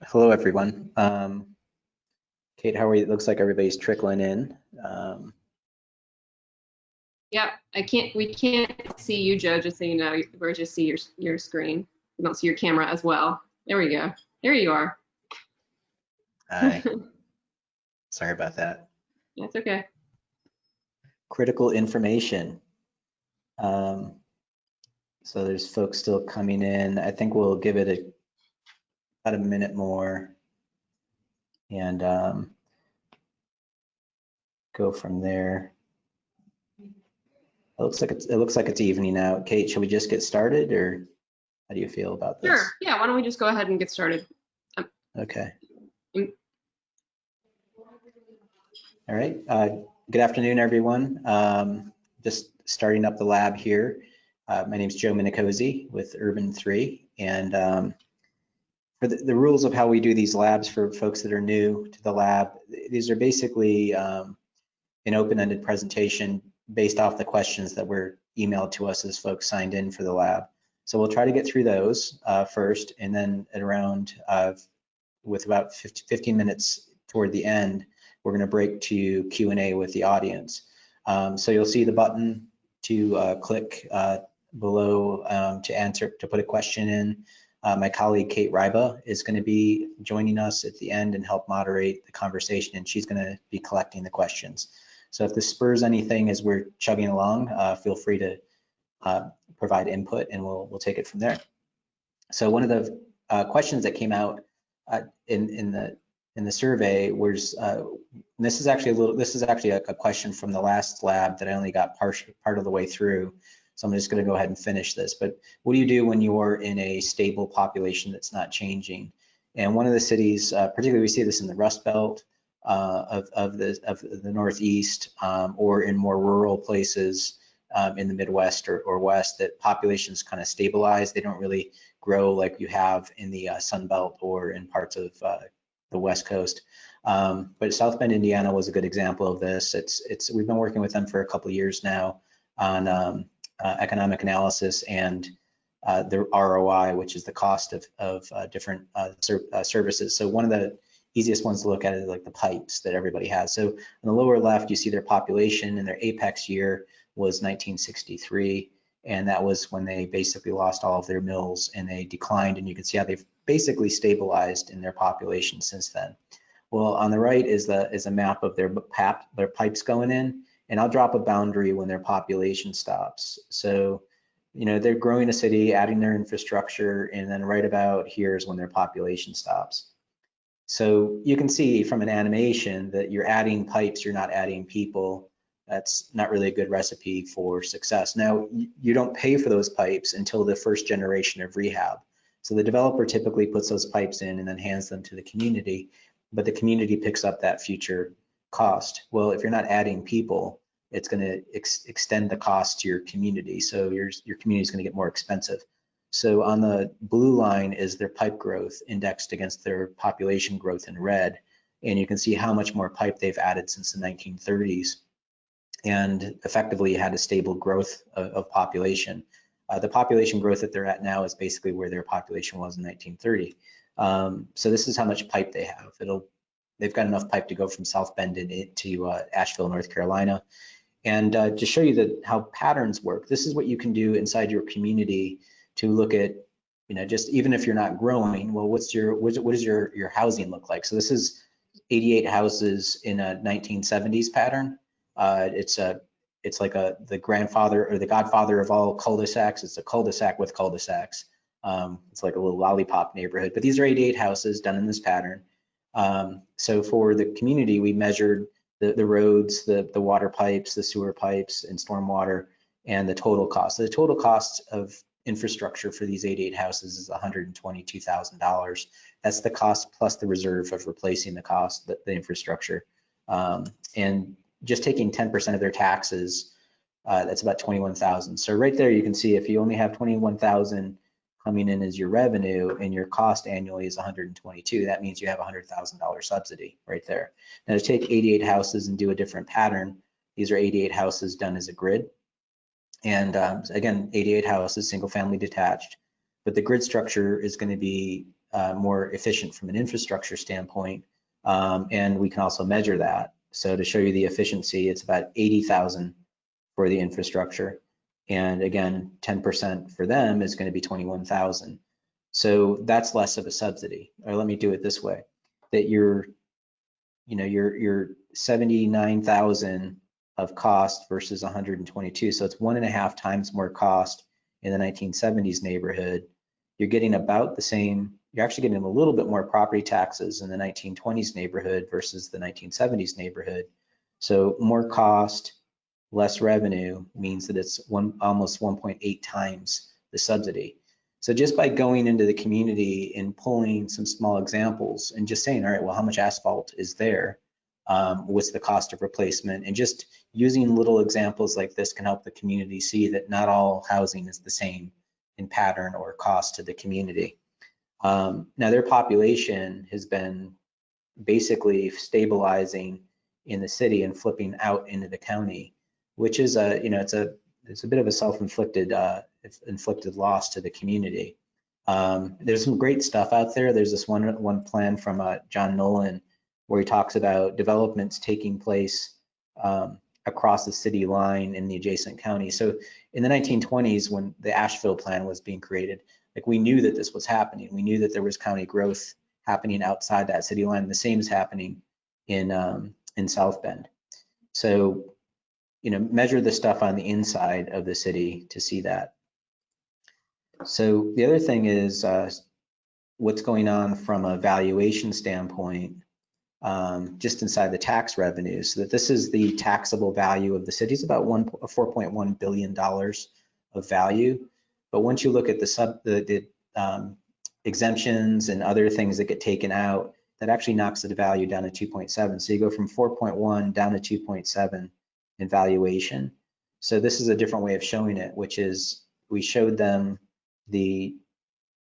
Hello, everyone. Kate, how are you? It looks like everybody's trickling in. Yeah, we can't see you, Joe, just so you know. We're just see your screen. We don't see your camera as well. There we go. There you are. Hi. Sorry about that. That's okay. Critical information. So there's folks still coming in. I think we'll give it about a minute more and go from there. It looks like it's evening out. Kate, should we just get started, or how do you feel about this? Sure. Yeah. Why don't we just go ahead and get started? Okay. All right. Good afternoon, everyone. Just starting up the lab here. My name is Joe Minicozy with Urban 3, and for the rules of how we do these labs for folks that are new to the lab, these are basically an open-ended presentation based off the questions that were emailed to us as folks signed in for the lab. So we'll try to get through those first, and then at around with about 15 minutes toward the end, we're going to break to Q&A with the audience. So you'll see the button to click below to put a question in. My colleague Kate Ryba is going to be joining us at the end and help moderate the conversation, and she's going to be collecting the questions. So if this spurs anything as we're chugging along, feel free to provide input, and we'll take it from there. So one of the questions that came out in the survey was, this is actually a question from the last lab that I only got part of the way through. So I'm just going to go ahead and finish this. But what do you do when you're in a stable population that's not changing? And one of the cities, particularly we see this in the Rust Belt of the Northeast, or in more rural places in the Midwest or West, that populations kind of stabilize. They don't really grow like you have in the Sun Belt or in parts of the West Coast. But South Bend, Indiana was a good example of this. We've been working with them for a couple of years now on economic analysis and the ROI, which is the cost of different services. So one of the easiest ones to look at is like the pipes that everybody has. So on the lower left, you see their population, and their apex year was 1963. And that was when they basically lost all of their mills and they declined, and you can see how they've basically stabilized in their population since then. Well, on the right is a map of their pipes going in, and I'll drop a boundary when their population stops. So, they're growing a city, adding their infrastructure, and then right about here is when their population stops. So you can see from an animation that you're adding pipes, you're not adding people. That's not really a good recipe for success. Now, you don't pay for those pipes until the first generation of rehab. So the developer typically puts those pipes in and then hands them to the community, but the community picks up that future cost. Well, if you're not adding people, it's going to extend the cost to your community. So your community is going to get more expensive. So on the blue line is their pipe growth indexed against their population growth in red. And you can see how much more pipe they've added since the 1930s. And effectively had a stable growth of population. The population growth that they're at now is basically where their population was in 1930. So this is how much pipe they have. They've got enough pipe to go from South Bend to Asheville, North Carolina. And to show you how patterns work, this is what you can do inside your community to look at, just even if you're not growing, well, what does your housing look like? So this is 88 houses in a 1970s pattern. It's like the grandfather or the godfather of all cul-de-sacs. It's a cul-de-sac with cul-de-sacs. It's like a little lollipop neighborhood, but these are 88 houses done in this pattern. So for the community, we measured the roads, the water pipes, the sewer pipes, and stormwater, and the total cost. So the total cost of infrastructure for these 88 houses is $122,000. That's the cost plus the reserve of replacing the infrastructure. And just taking 10% of their taxes, that's about 21,000. So right there, you can see if you only have 21,000 coming in as your revenue and your cost annually is 122, that means you have a $100,000 subsidy right there. Now to take 88 houses and do a different pattern, these are 88 houses done as a grid. And again, 88 houses, single family detached, but the grid structure is going to be more efficient from an infrastructure standpoint. And we can also measure that. So to show you the efficiency, it's about 80,000 for the infrastructure. And again, 10% for them is going to be 21,000. So that's less of a subsidy. Or let me do it this way, that you're 79,000 of cost versus 122. So it's 1.5 times more cost in the 1970s neighborhood. You're getting about the same, you're actually getting a little bit more property taxes in the 1920s neighborhood versus the 1970s neighborhood. So more cost, less revenue means that it's almost 1.8 times the subsidy. So just by going into the community and pulling some small examples and just saying, all right, well, how much asphalt is there? What's the cost of replacement? And just using little examples like this can help the community see that not all housing is the same in pattern or cost to the community. Now their population has been basically stabilizing in the city and flipping out into the county, which is it's a bit of a self-inflicted inflicted loss to the community. There's some great stuff out there. There's this one plan from John Nolan where he talks about developments taking place across the city line in the adjacent county. So in the 1920s, when the Asheville plan was being created, like we knew that this was happening. We knew that there was county growth happening outside that city line. The same is happening in South Bend. So, measure the stuff on the inside of the city to see that. So the other thing is what's going on from a valuation standpoint, just inside the tax revenues. So that this is the taxable value of the city. It's about $4.1 billion of value. But once you look at the exemptions and other things that get taken out, that actually knocks the value down to 2.7. So you go from 4.1 down to 2.7 in valuation. So this is a different way of showing it, which is we showed them the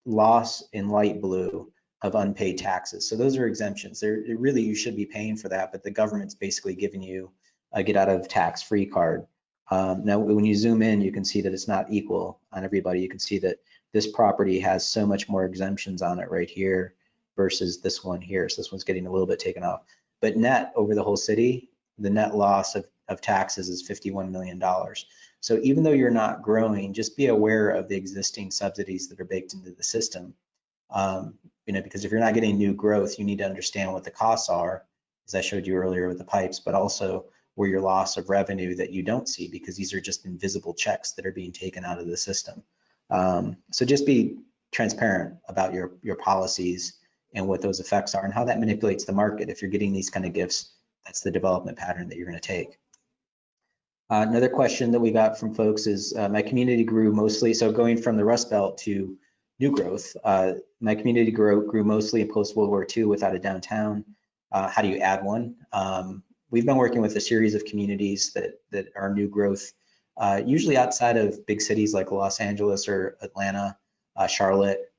loss in light blue of unpaid taxes. So those are exemptions. Really, you should be paying for that, but the government's basically giving you a get out of tax-free card. Now, when you zoom in, you can see that it's not equal on everybody. You can see that this property has so much more exemptions on it right here versus this one here. So this one's getting a little bit taken off. But net over the whole city, the net loss of taxes is $51 million. So even though you're not growing, just be aware of the existing subsidies that are baked into the system. Because if you're not getting new growth, you need to understand what the costs are, as I showed you earlier with the pipes, but also where your loss of revenue that you don't see, because these are just invisible checks that are being taken out of the system. So just be transparent about your policies and what those effects are and how that manipulates the market. If you're getting these kind of gifts, that's the development pattern that you're going to take. Another question that we got from folks is, my community grew mostly, so going from the Rust Belt to new growth, my community grew mostly in post-World War II without a downtown. How do you add one? We've been working with a series of communities that are new growth, usually outside of big cities like Los Angeles or Atlanta, Charlotte,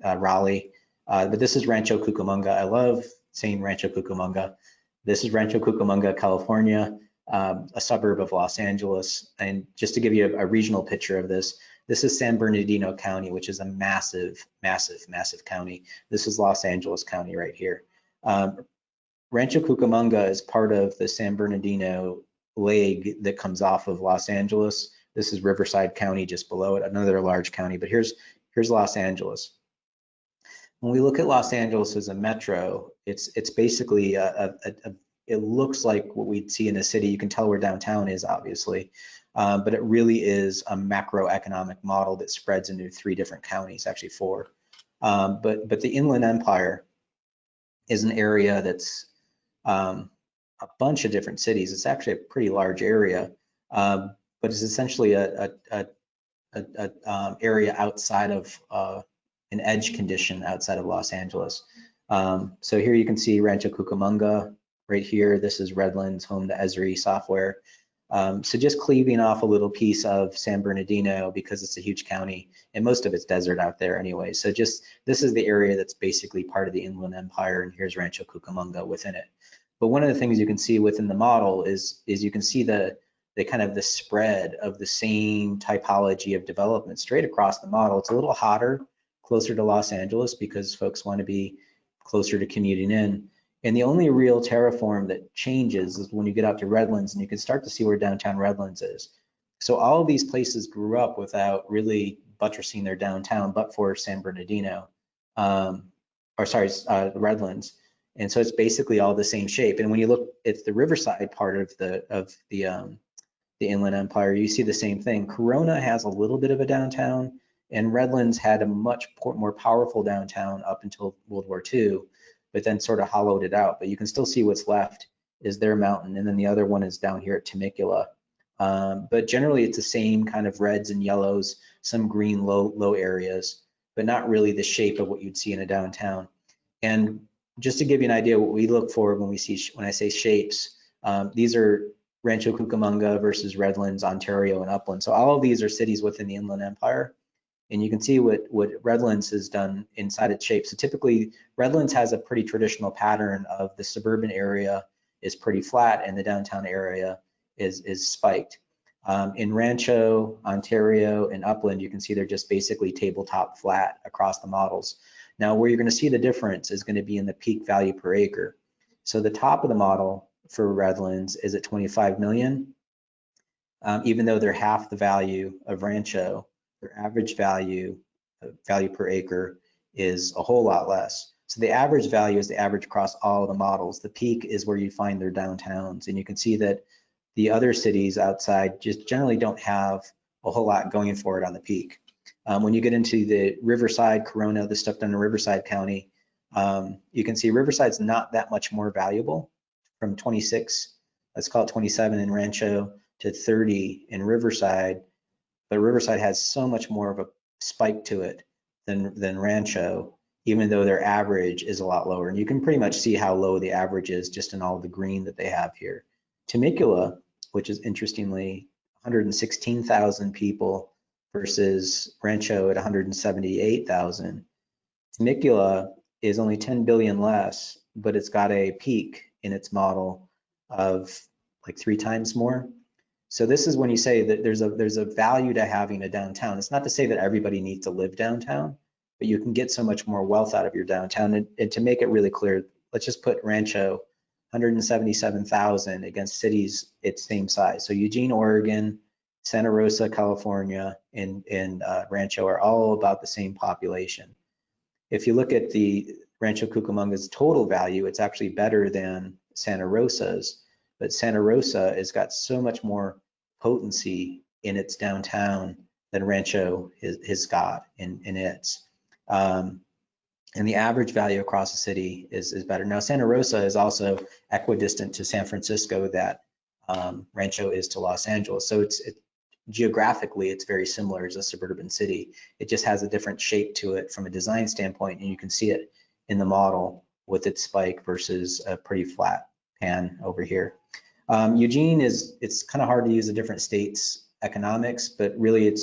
Raleigh. But this is Rancho Cucamonga. I love saying Rancho Cucamonga. This is Rancho Cucamonga, California, a suburb of Los Angeles. And just to give you a regional picture of this, this is San Bernardino County, which is a massive, massive, massive county. This is Los Angeles County right here. Rancho Cucamonga is part of the San Bernardino leg that comes off of Los Angeles. This is Riverside County just below it, another large county, but here's Los Angeles. When we look at Los Angeles as a metro, it's basically it looks like what we'd see in a city. You can tell where downtown is, obviously, but it really is a macroeconomic model that spreads into 3 different counties, actually 4. But the Inland Empire is an area that's a bunch of different cities. It's actually a pretty large area, but it's essentially a area outside of an edge condition outside of Los Angeles. So here you can see Rancho Cucamonga right here. This is Redlining's home to Esri software. So just cleaving off a little piece of San Bernardino because it's a huge county and most of it's desert out there anyway. So just this is the area that's basically part of the Inland Empire, and here's Rancho Cucamonga within it. But one of the things you can see within the model is you can see the kind of the spread of the same typology of development straight across the model. It's a little hotter, closer to Los Angeles because folks want to be closer to commuting in. And the only real terraform that changes is when you get out to Redlands, and you can start to see where downtown Redlands is. So all of these places grew up without really buttressing their downtown, but for San Bernardino, Redlands. And so it's basically all the same shape. And when you look at the Riverside part of the Inland Empire, you see the same thing. Corona has a little bit of a downtown, and Redlands had a much more powerful downtown up until World War II, but then sort of hollowed it out. But you can still see what's left is their mountain, and then the other one is down here at Temecula. But generally, it's the same kind of reds and yellows, some green low areas, but not really the shape of what you'd see in a downtown. And just to give you an idea what we look for when I say shapes, these are Rancho Cucamonga versus Redlands, Ontario, and Upland. So all of these are cities within the Inland Empire. And you can see what Redlands has done inside its shape. So typically, Redlands has a pretty traditional pattern of the suburban area is pretty flat and the downtown area is spiked. In Rancho, Ontario, and Upland, you can see they're just basically tabletop flat across the models. Now, where you're going to see the difference is going to be in the peak value per acre. So the top of the model for Redlands is at 25 million. Even though they're half the value of Rancho, their average value per acre is a whole lot less. So the average value is the average across all of the models. The peak is where you find their downtowns. And you can see that the other cities outside just generally don't have a whole lot going for it on the peak. When you get into the Riverside, Corona, the stuff done in Riverside County, you can see Riverside's not that much more valuable, from 26, let's call it 27 in Rancho, to 30 in Riverside, but Riverside has so much more of a spike to it than Rancho, even though their average is a lot lower. And you can pretty much see how low the average is just in all the green that they have here. Temecula, which is interestingly 116,000 people versus Rancho at 178,000. Temecula is only 10 billion less, but it's got a peak in its model of like 3 times more. So this is when you say that there's a value to having a downtown. It's not to say that everybody needs to live downtown, but you can get so much more wealth out of your downtown. And to make it really clear, let's just put Rancho 177,000 against cities its same size. So Eugene, Oregon, Santa Rosa, California, and Rancho are all about the same population. If you look at the Rancho Cucamonga's total value, it's actually better than Santa Rosa's, but Santa Rosa has got so much more potency in its downtown than Rancho has got in its. And the average value across the city is better. Now, Santa Rosa is also equidistant to San Francisco that Rancho is to Los Angeles. So geographically, it's very similar as a suburban city. It just has a different shape to it from a design standpoint, and you can see it in the model with its spike versus a pretty flat pan over here. Eugene it's kind of hard to use a different state's economics, but really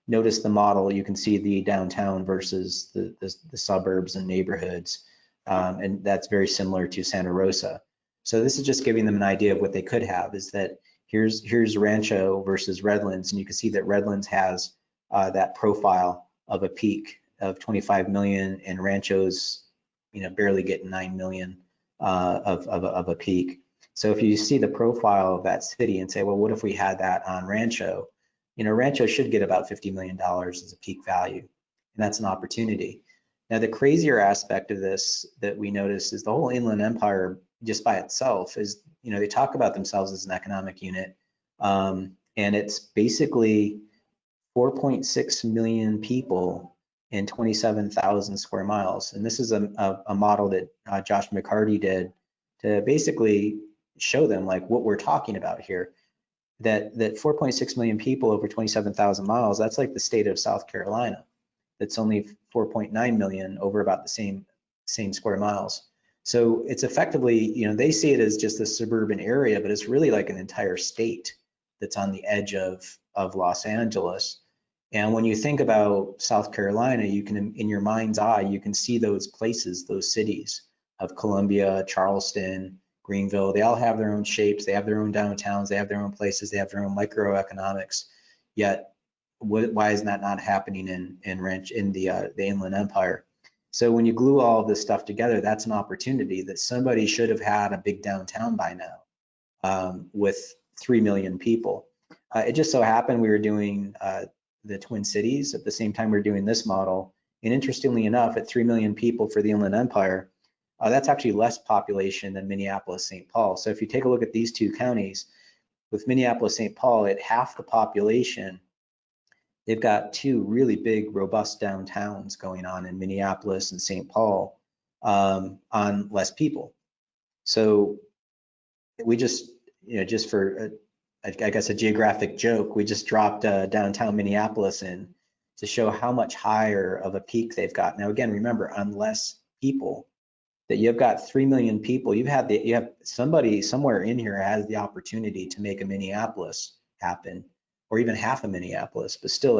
notice the model, you can see the downtown versus the suburbs and neighborhoods, and that's very similar to Santa Rosa. So this is just giving them an idea of what they could have, is that here's Rancho versus Redlands, and you can see that Redlands has that profile of a peak of 25 million, and Rancho's barely getting 9 million of a peak. So if you see the profile of that city and say, well, what if we had that on Rancho? Rancho should get about $50 million as a peak value, and that's an opportunity. Now, the crazier aspect of this that we notice is the whole Inland Empire just by itself is, they talk about themselves as an economic unit, and it's basically 4.6 million people in 27,000 square miles. And this is a model that Josh McCarty did to basically show them like what we're talking about here. That 4.6 million people over 27,000 miles, that's like the state of South Carolina. That's only 4.9 million over about the same square miles. So it's effectively, they see it as just a suburban area, but it's really like an entire state that's on the edge of Los Angeles. And when you think about South Carolina, you can, in your mind's eye, you can see those places, those cities of Columbia, Charleston, Greenville, they all have their own shapes, they have their own downtowns, they have their own places, they have their own microeconomics. Yet, why is that not happening in the Inland Empire? So when you glue all of this stuff together, that's an opportunity that somebody should have had a big downtown by now, with 3 million people. It just so happened we were doing the Twin Cities at the same time we were doing this model. And interestingly enough, at 3 million people for the Inland Empire, that's actually less population than Minneapolis, St. Paul. So if you take a look at these two counties, with Minneapolis, St. Paul at half the population, they've got two really big, robust downtowns going on in Minneapolis and St. Paul, on less people. So we just, just for, I guess, a geographic joke, we just dropped downtown Minneapolis in to show how much higher of a peak they've got. Now, again, remember, on less people, that you've got 3 million people, you have somebody somewhere in here has the opportunity to make a Minneapolis happen, or even half of Minneapolis, but still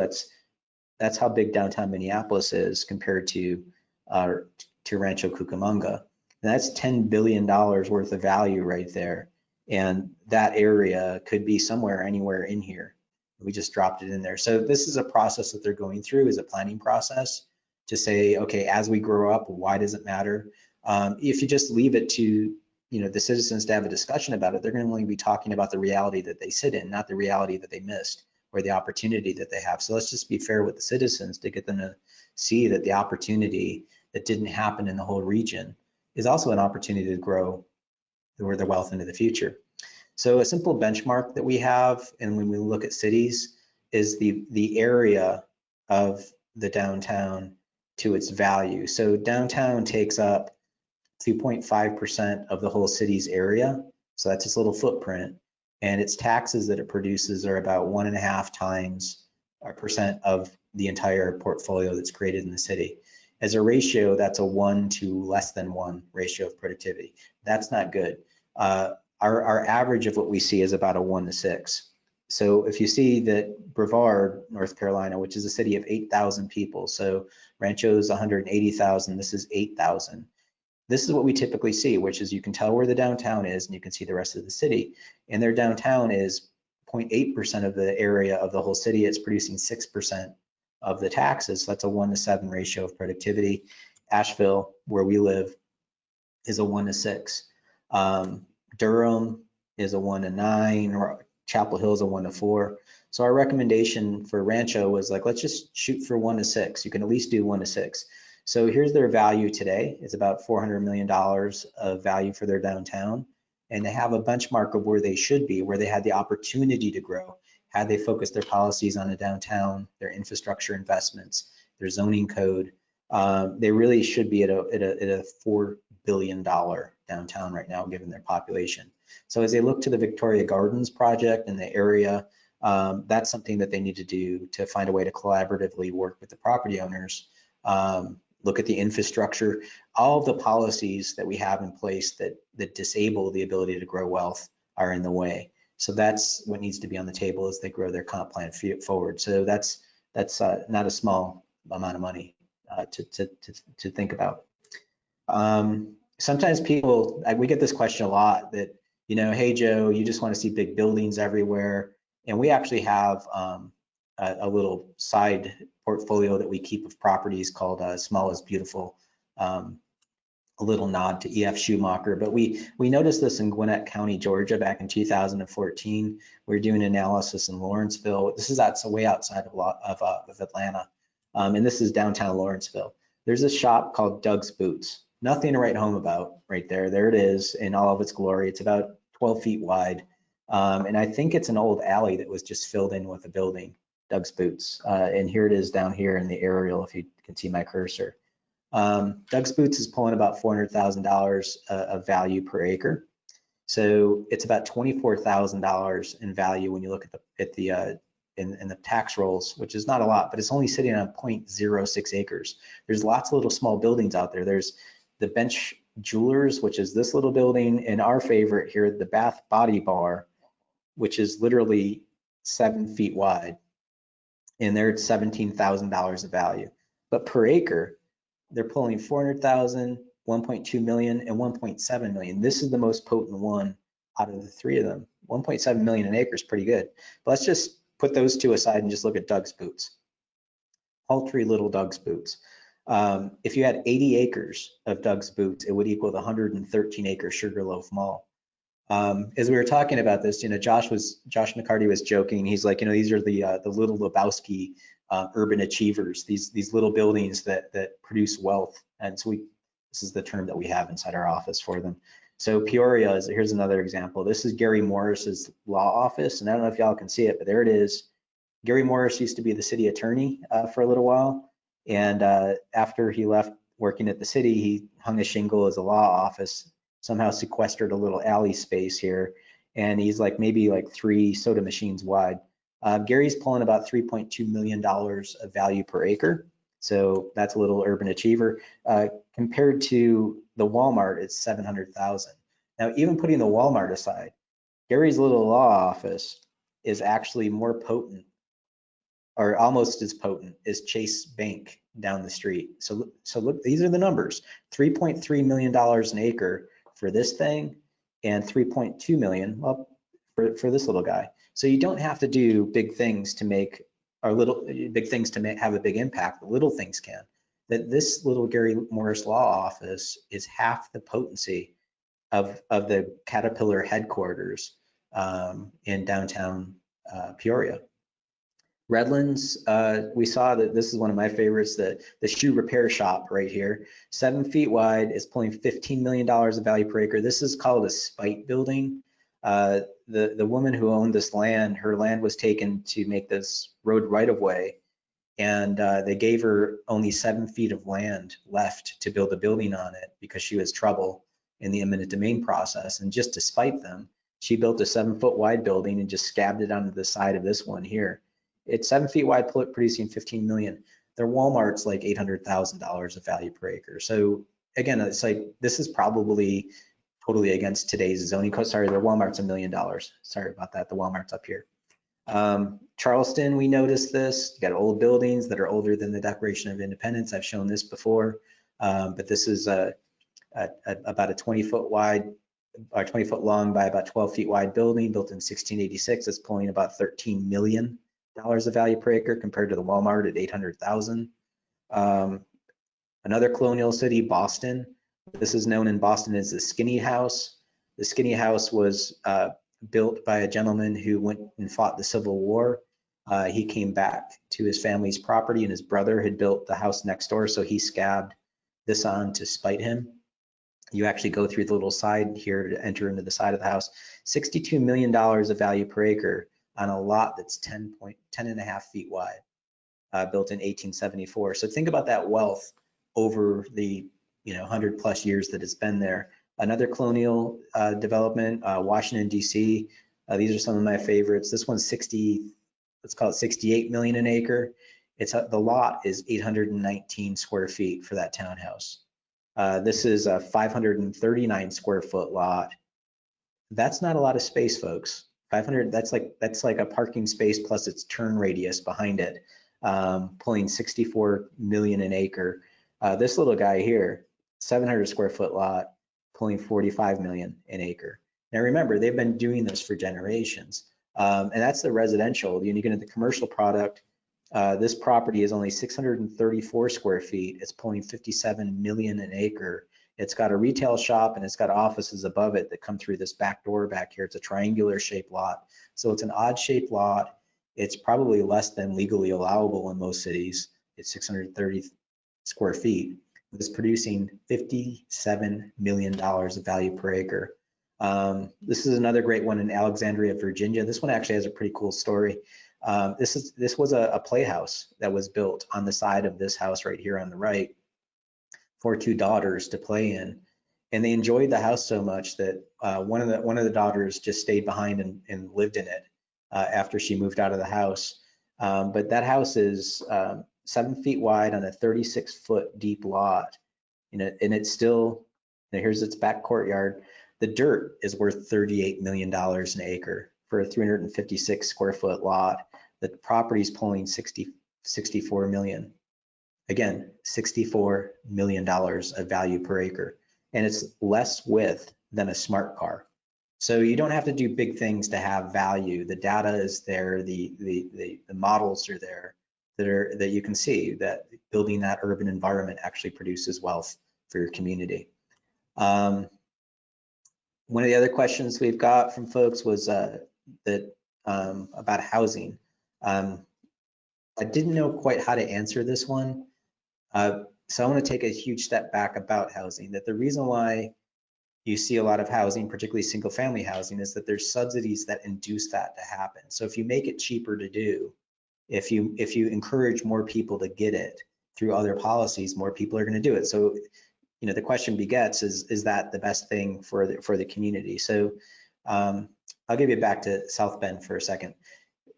that's how big downtown Minneapolis is compared to Rancho Cucamonga. And that's $10 billion worth of value right there. And that area could be somewhere, anywhere in here. We just dropped it in there. So this is a process that they're going through, is a planning process to say, okay, as we grow up, why does it matter? If you just leave it to the citizens to have a discussion about it, they're going to only be talking about the reality that they sit in, not the reality that they missed or the opportunity that they have. So let's just be fair with the citizens to get them to see that the opportunity that didn't happen in the whole region is also an opportunity to grow their wealth into the future. So a simple benchmark that we have, and when we look at cities, is the area of the downtown to its value. So downtown takes up 2.5% of the whole city's area. So that's its little footprint. And its taxes that it produces are about 1.5 times % of the entire portfolio that's created in the city. As a ratio, that's a 1 to less than 1 ratio of productivity. That's not good. Our average of what we see is about a 1 to 6. So if you see that Brevard, North Carolina, which is a city of 8,000 people, so Rancho's 180,000, this is 8,000. This is what we typically see, which is you can tell where the downtown is and you can see the rest of the city. And their downtown is 0.8% of the area of the whole city. It's producing 6% of the taxes. So that's a 1 to 7 ratio of productivity. Asheville, where we live, is a 1 to 6. Durham is a 1 to 9, or Chapel Hill is a 1 to 4. So our recommendation for Rancho was like, let's just shoot for 1 to 6. You can at least do 1 to 6. So here's their value today. It's about $400 million of value for their downtown. And they have a benchmark of where they should be, where they had the opportunity to grow, had they focused their policies on the downtown, their infrastructure investments, their zoning code. They really should be at a $4 billion downtown right now, given their population. So as they look to the Victoria Gardens project in the area, that's something that they need to do to find a way to collaboratively work with the property owners. Look at the infrastructure. All of the policies that we have in place that disable the ability to grow wealth are in the way. So that's what needs to be on the table as they grow their comp plan forward. So that's not a small amount of money to think about. Sometimes people, we get this question a lot that, hey Joe, you just want to see big buildings everywhere. And we actually have a little side portfolio that we keep of properties called Small is Beautiful, a little nod to E.F. Schumacher. But we noticed this in Gwinnett County, Georgia, back in 2014. We were doing analysis in Lawrenceville. This is way outside of Atlanta, and this is downtown Lawrenceville. There's a shop called Doug's Boots. Nothing to write home about right there. There it is in all of its glory. It's about 12 feet wide, and I think it's an old alley that was just filled in with a building. Doug's Boots, and here it is down here in the aerial, if you can see my cursor. Doug's Boots is pulling about $400,000 of value per acre. So it's about $24,000 in value when you look at the in the tax rolls, which is not a lot, but it's only sitting on 0.06 acres. There's lots of little small buildings out there. There's the Bench Jewelers, which is this little building, and our favorite here, the Bath Body Bar, which is literally 7 feet wide. And they're at $17,000 of value. But per acre, they're pulling $400,000, 1.2 million, and 1.7 million. This is the most potent one out of the three of them. 1.7 million an acre is pretty good. But let's just put those two aside and just look at Doug's boots. Paltry little Doug's boots. If you had 80 acres of Doug's boots, it would equal the 113 acre Sugarloaf Mall. As we were talking about this, Josh McCarty was joking. He's like, these are the little Lebowski urban achievers. These little buildings that produce wealth. And so this is the term that we have inside our office for them. So Peoria here's another example. This is Gary Morris's law office, and I don't know if y'all can see it, but there it is. Gary Morris used to be the city attorney for a little while, and after he left working at the city, he hung a shingle as a law office, somehow sequestered a little alley space here, and he's maybe 3 soda machines wide. Gary's pulling about $3.2 million of value per acre, so that's a little urban achiever. Compared to the Walmart, it's 700,000. Now, even putting the Walmart aside, Gary's little law office is actually more potent, or almost as potent, as Chase Bank down the street. So look, these are the numbers: $3.3 million an acre for this thing, and 3.2 million, well, for this little guy. So you don't have to do big things to make, or big things to have a big impact. The little things can. That this little Gary Morris law office is half the potency of the Caterpillar headquarters in downtown Peoria. Redlands, we saw that this is one of my favorites, the shoe repair shop right here. 7 feet wide, is pulling $15 million of value per acre. This is called a spite building. The woman who owned this land, her land was taken to make this road right of way, and they gave her only 7 feet of land left to build a building on it because she was trouble in the eminent domain process. And just to spite them, she built a 7 foot wide building and just scabbed it onto the side of this one here. It's 7 feet wide, producing 15 million. Their Walmart's like $800,000 of value per acre. So again, it's this is probably totally against today's zoning code. Sorry, their Walmart's $1 million. Sorry about that. The Walmart's up here. Charleston, we noticed this. You got old buildings that are older than the Declaration of Independence. I've shown this before, but this is about a 20 foot wide, or 20 foot long by about 12 feet wide building built in 1686. It's pulling about $13 million of value per acre compared to the Walmart at 800,000. Another colonial city, Boston. This is known in Boston as the Skinny House. The Skinny House was built by a gentleman who went and fought the Civil War. He came back to his family's property, and his brother had built the house next door, so he scabbed this on to spite him. You actually go through the little side here to enter into the side of the house. $62 million of value per acre on a lot that's 10.5 feet wide, built in 1874. So think about that wealth over the 100 plus years that it's been there. Another colonial development, Washington D.C. These are some of my favorites. This one's let's call it 68 million an acre. The lot is 819 square feet for that townhouse. This is a 539 square foot lot. That's not a lot of space, folks. 500, that's like a parking space plus its turn radius behind it, pulling 64 million an acre. This little guy here, 700 square foot lot, pulling 45 million an acre. Now remember, they've been doing this for generations, and that's the residential. You get into the commercial product. This property is only 634 square feet. It's pulling 57 million an acre. It's got a retail shop and it's got offices above it that come through this back door back here. It's a triangular shaped lot. So it's an odd shaped lot. It's probably less than legally allowable in most cities. It's 630 square feet. It's producing $57 million of value per acre. This is another great one in Alexandria, Virginia. This one actually has a pretty cool story. This was a playhouse that was built on the side of this house right here on the right for 2 daughters to play in, and they enjoyed the house so much that one of the daughters just stayed behind and lived in it after she moved out of the house. But that house is 7 feet wide on a 36 foot deep lot, and it's still, here's its back courtyard. The dirt is worth $38 million an acre for a 356 square foot lot. The property's pulling 64 million. Again, $64 million of value per acre. and it's less width than a smart car. So you don't have to do big things to have value. The data is there, the models are there that you can see that building that urban environment actually produces wealth for your community. One of the other questions we've got from folks was about housing. I didn't know quite how to answer this one. So I want to take a huge step back about housing, that the reason why you see a lot of housing, particularly single family housing, is that there's subsidies that induce that to happen. So if you make it cheaper to do, if you encourage more people to get it through other policies, more people are going to do it. So, you know, the question begets, is that the best thing for the community? So I'll give you back to South Bend for a second.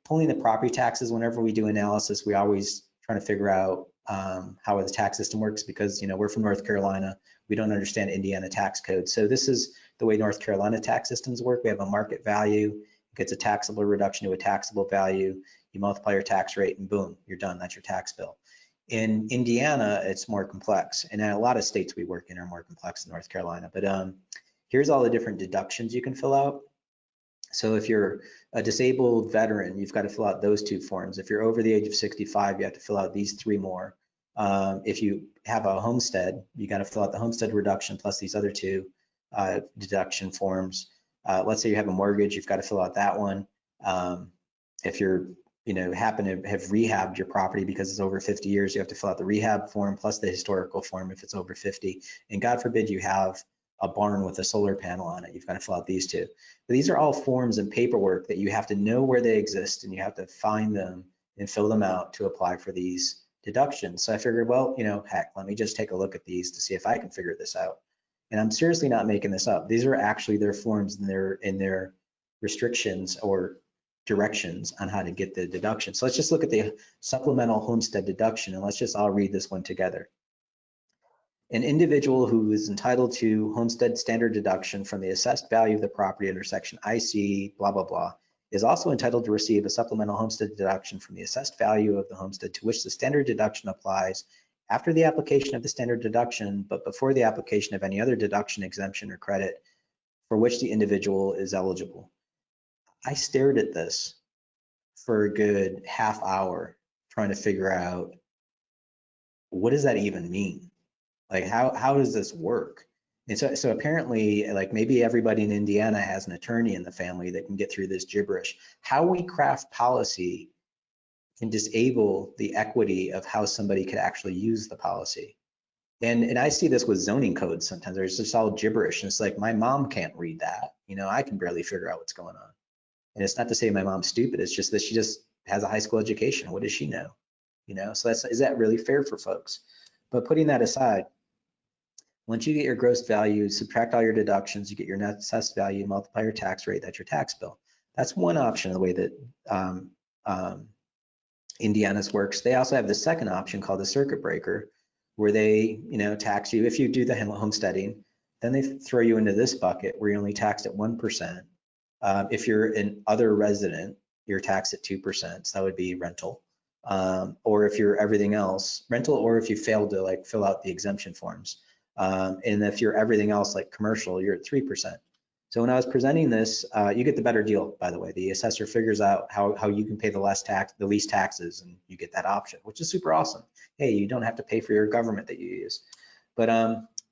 Pulling the property taxes, whenever we do analysis, we always trying to figure out how the tax system works, because, you know, we're from North Carolina. We don't understand Indiana tax code. So this is the way North Carolina tax systems work. We have a market value, it gets a taxable reduction to a taxable value. You multiply your tax rate and boom, you're done. That's your tax bill. In Indiana, it's more complex. And a lot of states we work in are more complex than North Carolina. But here's all the different deductions you can fill out. So if you're a disabled veteran, you've got to fill out those 2 forms. If you're over the age of 65, you have to fill out these 3 more. If you have a homestead, you got to fill out the homestead reduction plus these other 2 deduction forms. Let's say you have a mortgage, you've got to fill out that one. If you're, you know, happen to have rehabbed your property because it's over 50 years, you have to fill out the rehab form plus the historical form if it's over 50. And God forbid you have a barn with a solar panel on it, you've got to fill out these 2. But these are all forms and paperwork that you have to know where they exist, and you have to find them and fill them out to apply for these deductions. So I figured, well, you know, heck, let me just take a look at these to see if I can figure this out. And I'm seriously not making this up. These are actually their forms and their restrictions or directions on how to get the deduction. So let's just look at the supplemental homestead deduction, and let's just all read this one together. An individual who is entitled to homestead standard deduction from the assessed value of the property under section IC, blah, blah, blah, is also entitled to receive a supplemental homestead deduction from the assessed value of the homestead to which the standard deduction applies after the application of the standard deduction, but before the application of any other deduction, exemption, or credit for which the individual is eligible. I stared at this for a good half hour trying to figure out, what does that even mean? Like, how does this work? And so apparently, like, maybe everybody in Indiana has an attorney in the family that can get through this gibberish. How we craft policy can disable the equity of how somebody could actually use the policy. And I see this with zoning codes sometimes. There's just all gibberish, and it's like, my mom can't read that. You know, I can barely figure out what's going on. And it's not to say my mom's stupid. It's just that she just has a high school education. What does she know? You know, so is that really fair for folks? But putting that aside, once you get your gross value, subtract all your deductions, you get your net assessed value, multiply your tax rate, that's your tax bill. That's one option of the way that Indiana's works. They also have the second option called the circuit breaker, where they, you know, tax you. If you do the homesteading, then they throw you into this bucket where you're only taxed at 1%. If you're an other resident, you're taxed at 2%, so that would be rental. Or if you're everything else, rental, or if you fail to like fill out the exemption forms. And if you're everything else like commercial, you're at 3%. So when I was presenting this, you get the better deal, by the way. The assessor figures out how you can pay the least taxes, and you get that option, which is super awesome. Hey, you don't have to pay for your government that you use. But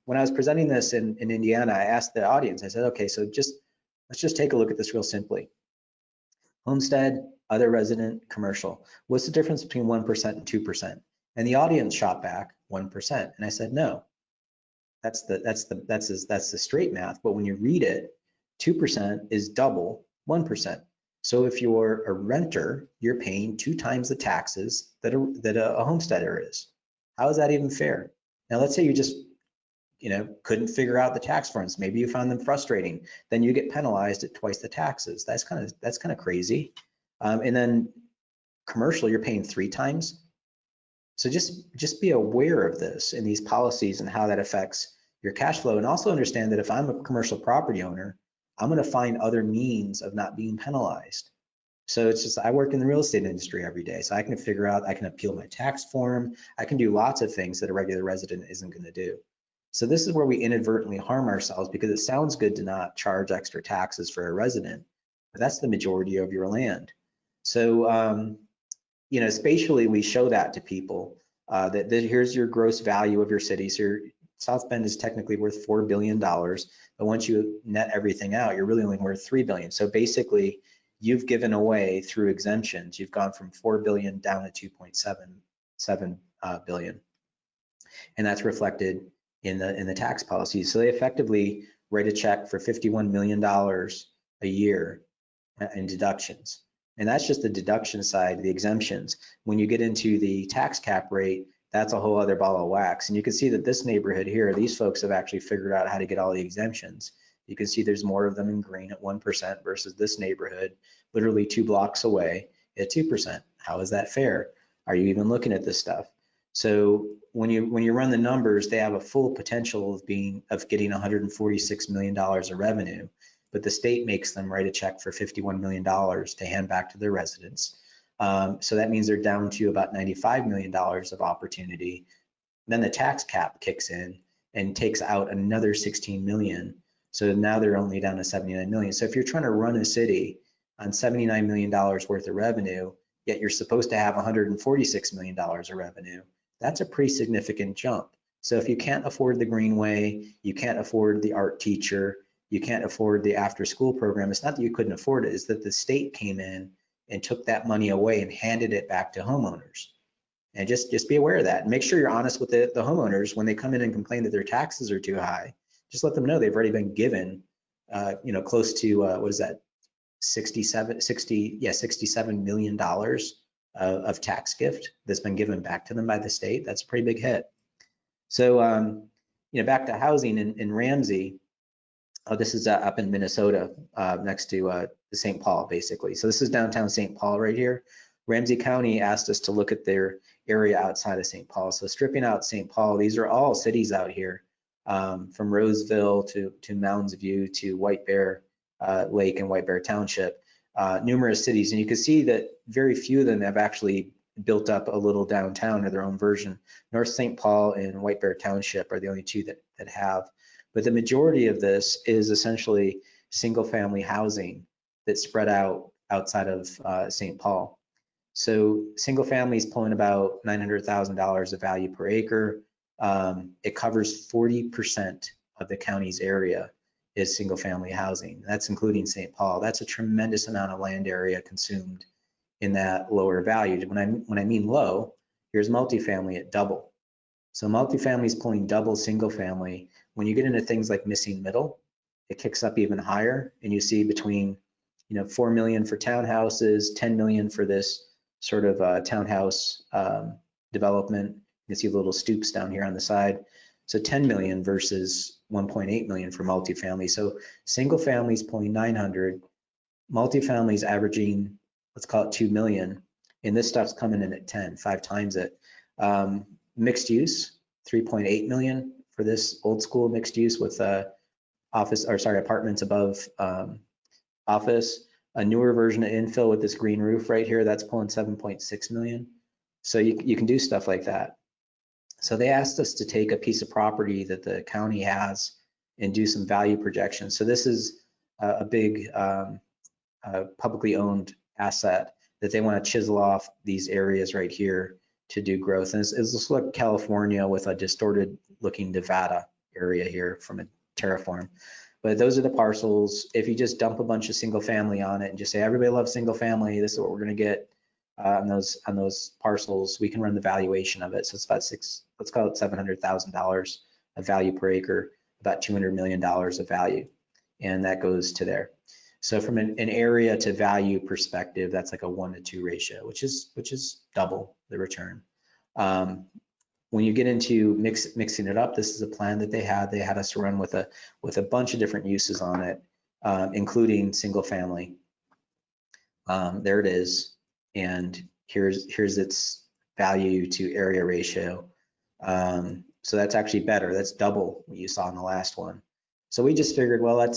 when I was presenting this in Indiana, I asked the audience, I said, okay, so let's just take a look at this real simply. Homestead, other resident, commercial. What's the difference between 1% and 2%? And the audience shot back 1%. And I said, no, that's the straight math. But when you read it, 2% is double 1%. So if you're a renter, you're paying 2 times the taxes that a homesteader is. How is that even fair? Now, let's say you just, you know, couldn't figure out the tax forms. Maybe you found them frustrating. Then you get penalized at twice the taxes. That's kind of crazy. And then commercial, you're paying 3 times. So just be aware of this and these policies and how that affects your cash flow. And also understand that if I'm a commercial property owner, I'm going to find other means of not being penalized. So it's just, I work in the real estate industry every day. So I can figure out, I can appeal my tax form. I can do lots of things that a regular resident isn't going to do. So this is where we inadvertently harm ourselves, because it sounds good to not charge extra taxes for a resident, but that's the majority of your land. So, you know, spatially, we show that to people, that here's your gross value of your city. So South Bend is technically worth $4 billion, but once you net everything out, you're really only worth $3 billion. So basically, you've given away through exemptions, you've gone from 4 billion down to 2.77 billion. And that's reflected in the tax policy. So they effectively write a check for $51 million a year in deductions. And that's just the deduction side, the exemptions. When you get into the tax cap rate, that's a whole other ball of wax. And you can see that this neighborhood here, these folks have actually figured out how to get all the exemptions. You can see there's more of them in green at 1% versus this neighborhood, literally 2 blocks away at 2%. How is that fair? Are you even looking at this stuff? So when you run the numbers, they have a full potential of getting $146 million of revenue, but the state makes them write a check for $51 million to hand back to their residents. So that means they're down to about $95 million of opportunity. Then the tax cap kicks in and takes out another 16 million. So now they're only down to 79 million. So if you're trying to run a city on $79 million worth of revenue, yet you're supposed to have $146 million of revenue, that's a pretty significant jump. So if you can't afford the Greenway, you can't afford the art teacher, you can't afford the after school program, it's not that you couldn't afford it, it's that the state came in and took that money away and handed it back to homeowners. And just be aware of that. And make sure you're honest with the homeowners when they come in and complain that their taxes are too high. Just let them know they've already been given, you know, close to, what is that, $67 million of tax gift that's been given back to them by the state. That's a pretty big hit. So, you know, back to housing in Ramsey. Oh, this is up in Minnesota, next to St. Paul, basically. So this is downtown St. Paul right here. Ramsey County asked us to look at their area outside of St. Paul. So stripping out St. Paul, these are all cities out here, from Roseville to Mounds View to White Bear Lake and White Bear Township, numerous cities. And you can see that very few of them have actually built up a little downtown or their own version. North St. Paul and White Bear Township are the only two that have. But the majority of this is essentially single family housing that's spread out outside of St. Paul. So single family is pulling about $900,000 of value per acre. It covers 40% of the county's area is single family housing. That's including St. Paul. That's a tremendous amount of land area consumed in that lower value. When I mean low, here's multifamily at double. So multifamily is pulling double single family. When you get into things like missing middle, it kicks up even higher, and you see between, you know, 4 million for townhouses, 10 million for this sort of townhouse development. You can see the little stoops down here on the side. So 10 million versus 1.8 million for multifamily. So single family is pulling 900, multifamily is averaging, let's call it 2 million, and this stuff's coming in at 10, 5 times it. Mixed use, 3.8 million for this old school mixed use with apartments above office. A newer version of infill with this green roof right here, that's pulling 7.6 million. So you can do stuff like that. So they asked us to take a piece of property that the county has and do some value projections. So this is a big publicly owned asset that they want to chisel off these areas right here to do growth. And it's like California with a distorted looking Nevada area here from a terraform. But those are the parcels. If you just dump a bunch of single family on it and just say, everybody loves single family, this is what we're going to get on those parcels, we can run the valuation of it. So it's about let's call it $700,000 of value per acre, about $200 million of value. And that goes to there. So from an area to value perspective, that's like a 1-to-2 ratio, which is double the return. When you get into mixing it up, this is a plan that they had us run with a bunch of different uses on it, including single family. There it is, and here's its value to area ratio. So that's actually better. That's double what you saw in the last one. So we just figured, well,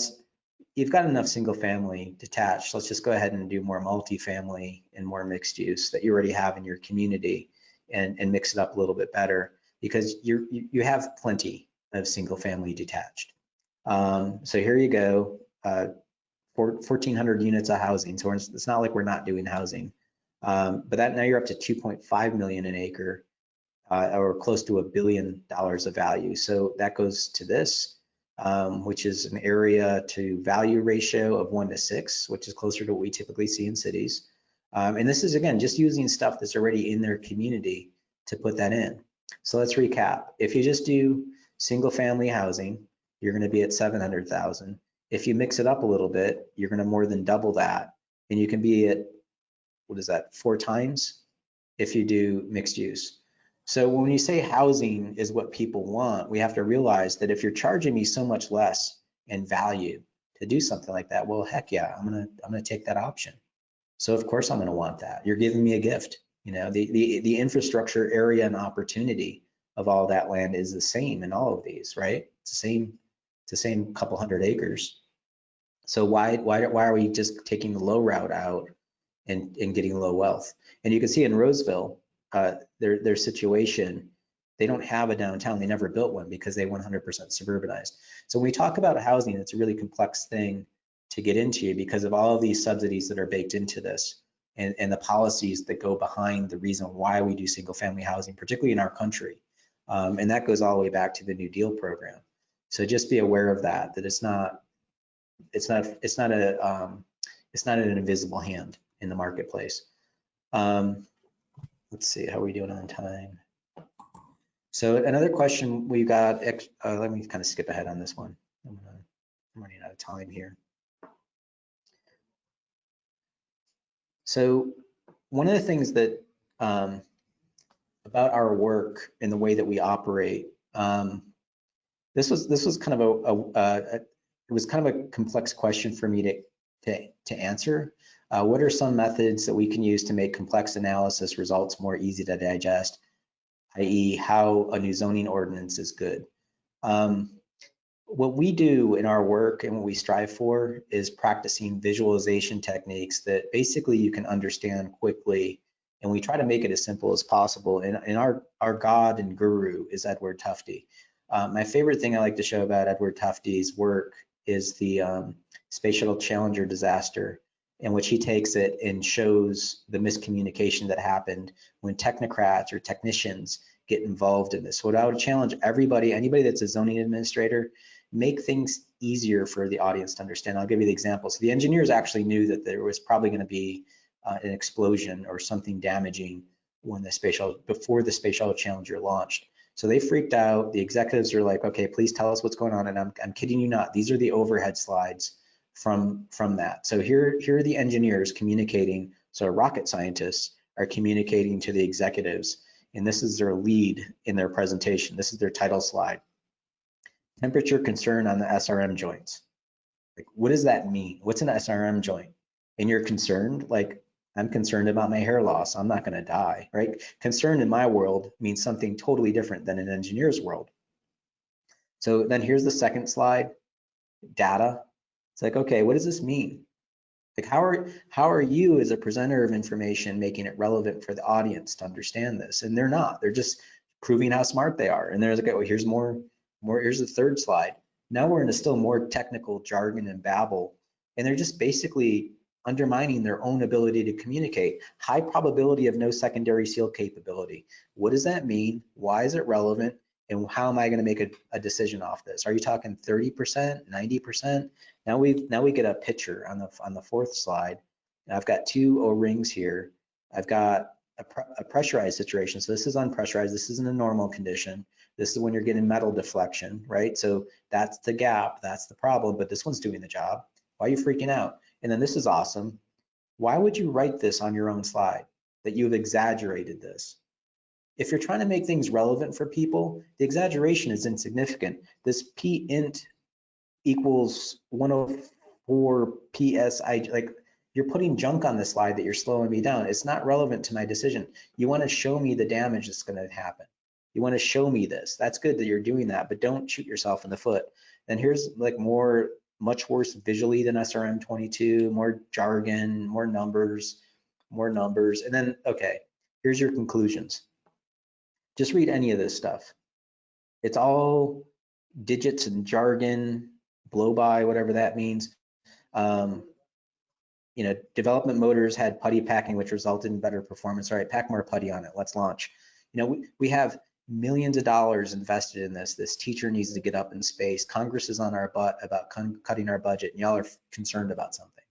you've got enough single family detached. Let's just go ahead and do more multifamily and more mixed use that you already have in your community, and mix it up a little bit better, because you have plenty of single family detached. So here you go, 1,400 units of housing. So it's not like we're not doing housing, but that now you're up to 2.5 million an acre, or close to $1 billion of value. So that goes to this, which is an area to value ratio of 1:6, which is closer to what we typically see in cities. And this is, again, just using stuff that's already in their community to put that in. So let's recap. If you just do single family housing, you're going to be at 700,000. If you mix it up a little bit, you're going to more than double that. And you can be at, what is that, 4 times if you do mixed use. So when you say housing is what people want, we have to realize that if you're charging me so much less in value to do something like that, well, heck yeah, I'm gonna take that option. So of course I'm gonna want that. You're giving me a gift. You know, the infrastructure area and opportunity of all that land is the same in all of these, right? It's the same couple hundred acres. So why are we just taking the low route out and getting low wealth? And you can see in Roseville, their situation, they don't have a downtown. They never built one because they 100% suburbanized. So when we talk about housing, it's a really complex thing to get into because of all of these subsidies that are baked into this and the policies that go behind the reason why we do single family housing, particularly in our country. And that goes all the way back to the New Deal program. So just be aware of that it's not an invisible hand in the marketplace. Let's see, how are we doing on time? So another question we got, let me kind of skip ahead on this one. I'm running out of time here. So one of the things that about our work and the way that we operate, this was kind of it was kind of a complex question for me to answer. What are some methods that we can use to make complex analysis results more easy to digest, i.e. how a new zoning ordinance is good? What we do in our work and what we strive for is practicing visualization techniques that basically you can understand quickly, and we try to make it as simple as possible. And our god and guru is Edward Tufte. My favorite thing I like to show about Edward Tufte's work is the Space Shuttle Challenger disaster, in which he takes it and shows the miscommunication that happened when technocrats or technicians get involved in this. So I would challenge everybody, anybody that's a zoning administrator, make things easier for the audience to understand. I'll give you the example. So the engineers actually knew that there was probably going to be an explosion or something damaging when before the Space Shuttle Challenger launched. So they freaked out. The executives are like, okay, please tell us what's going on. And I'm kidding you not. These are the overhead slides from that. So here are the engineers communicating. So rocket scientists are communicating to the executives, and this is their lead in their presentation. This is their title slide. Temperature concern on the SRM joints. Like, what does that mean? What's an SRM joint? And you're concerned? Like, I'm concerned about my hair loss. I'm not going to die, right? Concern in my world means something totally different than an engineer's world. So then here's the second slide, data. It's like, okay, what does this mean? Like, how are you as a presenter of information making it relevant for the audience to understand this? And they're not. They're just proving how smart they are. And there's like, oh, here's more. Here's the third slide. Now we're into still more technical jargon and babble, and they're just basically undermining their own ability to communicate. High probability of no secondary seal capability. What does that mean? Why is it relevant? And how am I going to make a decision off this? Are you talking 30%, 90%? Now we get a picture on the fourth slide. I've got 2 O-rings here. I've got a pressurized situation. So this is unpressurized. This isn't a normal condition. This is when you're getting metal deflection, right? So that's the gap, that's the problem, but this one's doing the job. Why are you freaking out? And then this is awesome. Why would you write this on your own slide, that you've exaggerated this? If you're trying to make things relevant for people, the exaggeration is insignificant. This P int equals 104 PSI, like, you're putting junk on the slide that you're slowing me down. It's not relevant to my decision. You want to show me the damage that's going to happen. You want to show me this. That's good that you're doing that, but don't shoot yourself in the foot. And here's like much worse visually than SRM22, more jargon, more numbers. And then, okay, here's your conclusions. Just read any of this stuff. It's all digits and jargon, blow by, whatever that means. You know, development motors had putty packing, which resulted in better performance. All right, pack more putty on it. Let's launch. You know, we have millions of dollars invested in this. This teacher needs to get up in space. Congress is on our butt about cutting our budget, and y'all are concerned about something.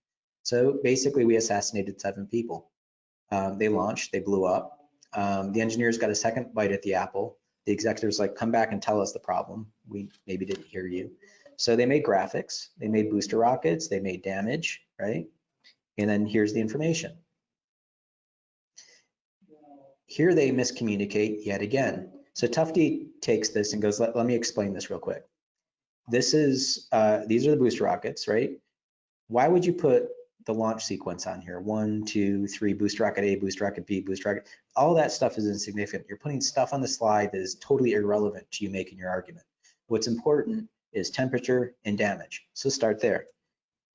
So basically, we assassinated 7 people. They launched, they blew up. The engineers got a second bite at the apple. The executives like, come back and tell us the problem. We maybe didn't hear you. So they made graphics, they made booster rockets, they made damage, right? And then here's the information. Here they miscommunicate yet again. So Tufty takes this and goes, let me explain this real quick. This is, these are the booster rockets, right? Why would you put the launch sequence on here? 1, 2, 3, booster rocket A, booster rocket B, booster rocket. All that stuff is insignificant. You're putting stuff on the slide that is totally irrelevant to you making your argument. What's important is temperature and damage. So start there.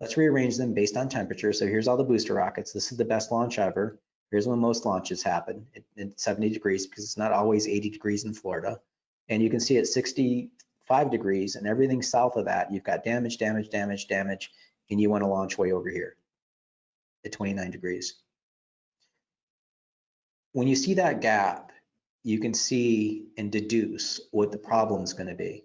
Let's rearrange them based on temperature. So here's all the booster rockets. This is the best launch ever. Here's when most launches happen at 70 degrees, because it's not always 80 degrees in Florida. And you can see at 65 degrees and everything south of that, you've got damage, damage, damage, damage, and you want to launch way over here at 29 degrees. When you see that gap, you can see and deduce what the problem is going to be.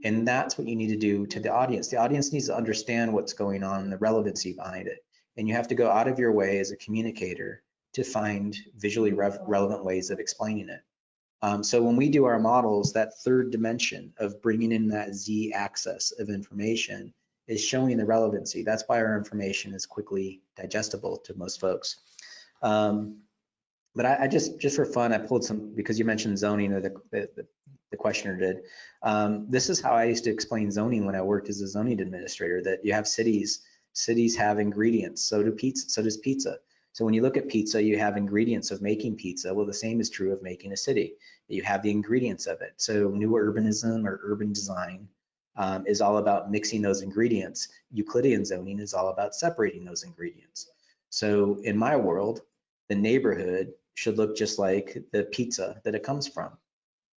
And that's what you need to do to the audience. The audience needs to understand what's going on, the relevancy behind it. And you have to go out of your way as a communicator to find visually relevant ways of explaining it. So when we do our models, that third dimension of bringing in that z-axis of information is showing the relevancy. That's why our information is quickly digestible to most folks. But I just for fun, I pulled some, because you mentioned zoning, or the questioner did. This is how I used to explain zoning when I worked as a zoning administrator, that you have cities have ingredients, so does pizza. So when you look at pizza, you have ingredients of making pizza. Well, the same is true of making a city. You have the ingredients of it. So new urbanism or urban design is all about mixing those ingredients. Euclidean zoning is all about separating those ingredients. So in my world, the neighborhood should look just like the pizza that it comes from.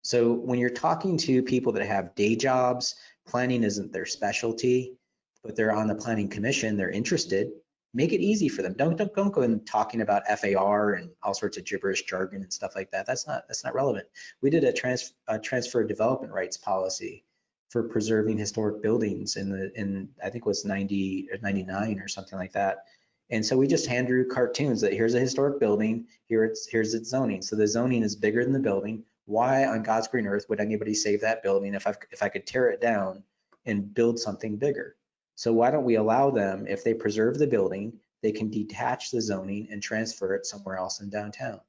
So when you're talking to people that have day jobs, planning isn't their specialty, but they're on the planning commission, they're interested, make it easy for them. Don't go in talking about FAR and all sorts of gibberish jargon and stuff like that. That's not relevant. We did a transfer of development rights policy for preserving historic buildings in I think it was 90 or 99 or something like that. And so we just hand drew cartoons that here's a historic building, here's its zoning. So the zoning is bigger than the building. Why on God's green earth would anybody save that building if I could tear it down and build something bigger? So why don't we allow them, if they preserve the building, they can detach the zoning and transfer it somewhere else in downtown.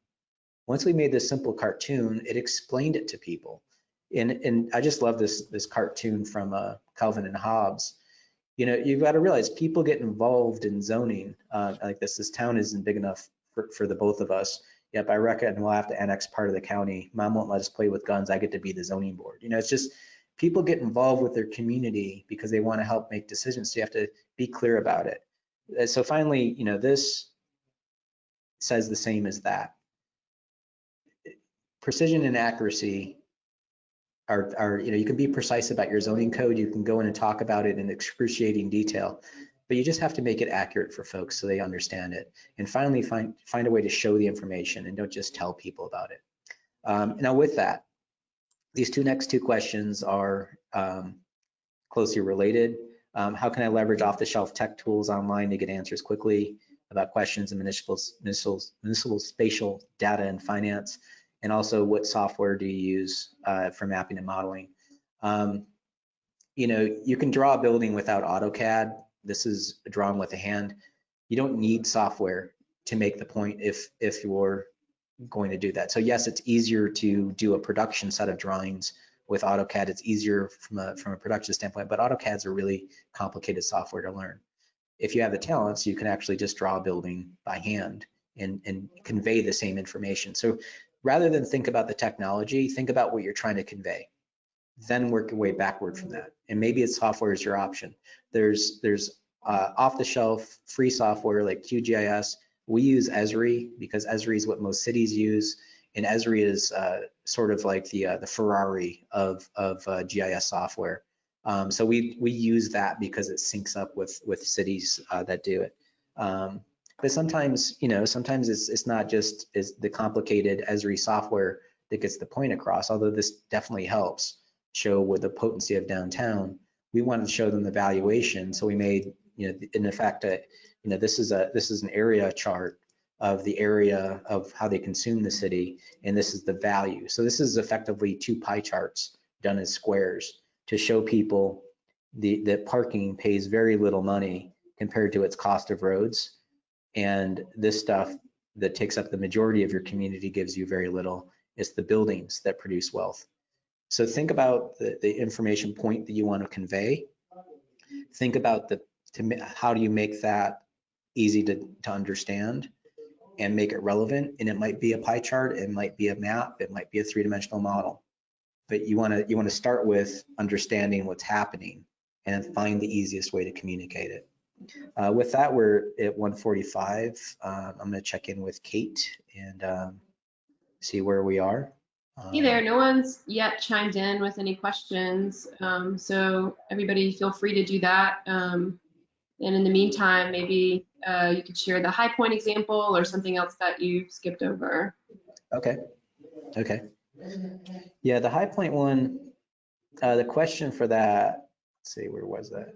Once we made this simple cartoon, it explained it to people. And I just love this cartoon from Calvin and Hobbes. You know, you've got to realize people get involved in zoning like this. This town isn't big enough for the both of us. Yep, I reckon we'll have to annex part of the county. Mom won't let us play with guns. I get to be the zoning board. You know, it's just people get involved with their community because they want to help make decisions. So you have to be clear about it. So finally, you know, this says the same as that. Precision and accuracy are, you know, you can be precise about your zoning code. You can go in and talk about it in excruciating detail, but you just have to make it accurate for folks so they understand it. And finally, find a way to show the information and don't just tell people about it. Now with that, these next two questions are closely related. How can I leverage off-the-shelf tech tools online to get answers quickly about questions in municipal spatial data and finance? And also, what software do you use for mapping and modeling? You know, you can draw a building without AutoCAD. This is drawn with a hand. You don't need software to make the point if you're going to do that. So yes, it's easier to do a production set of drawings with AutoCAD. It's easier from a production standpoint, but AutoCAD's a really complicated software to learn. If you have the talents, you can actually just draw a building by hand and convey the same information. So rather than think about the technology, think about what you're trying to convey. Then work your way backward from that. And maybe it's software is your option. There's off-the-shelf free software like QGIS. We use Esri because Esri is what most cities use. and Esri is sort of like the Ferrari of GIS software. So we use that because it syncs up with cities that do it. But sometimes, sometimes it's not just the complicated Esri software that gets the point across, although this definitely helps show with the potency of downtown. We wanted to show them the valuation, so we made, in effect, this is an area chart of the area of how they consume the city, and this is the value. So this is effectively 2 pie charts done as squares to show people that parking pays very little money compared to its cost of roads, and this stuff that takes up the majority of your community gives you very little. It's the buildings that produce wealth. So think about the information point that you want to convey. Think about how do you make that easy to understand and make it relevant. And it might be a pie chart, it might be a map, it might be a 3-dimensional model. But you want to start with understanding what's happening and then find the easiest way to communicate it. With that, we're at 1:45. I'm going to check in with Kate and see where we are. Hey there, no one's yet chimed in with any questions, so everybody feel free to do that. And in the meantime, maybe you could share the high point example or something else that you skipped over. Okay. Yeah, the high point one, the question for that, let's see, where was that?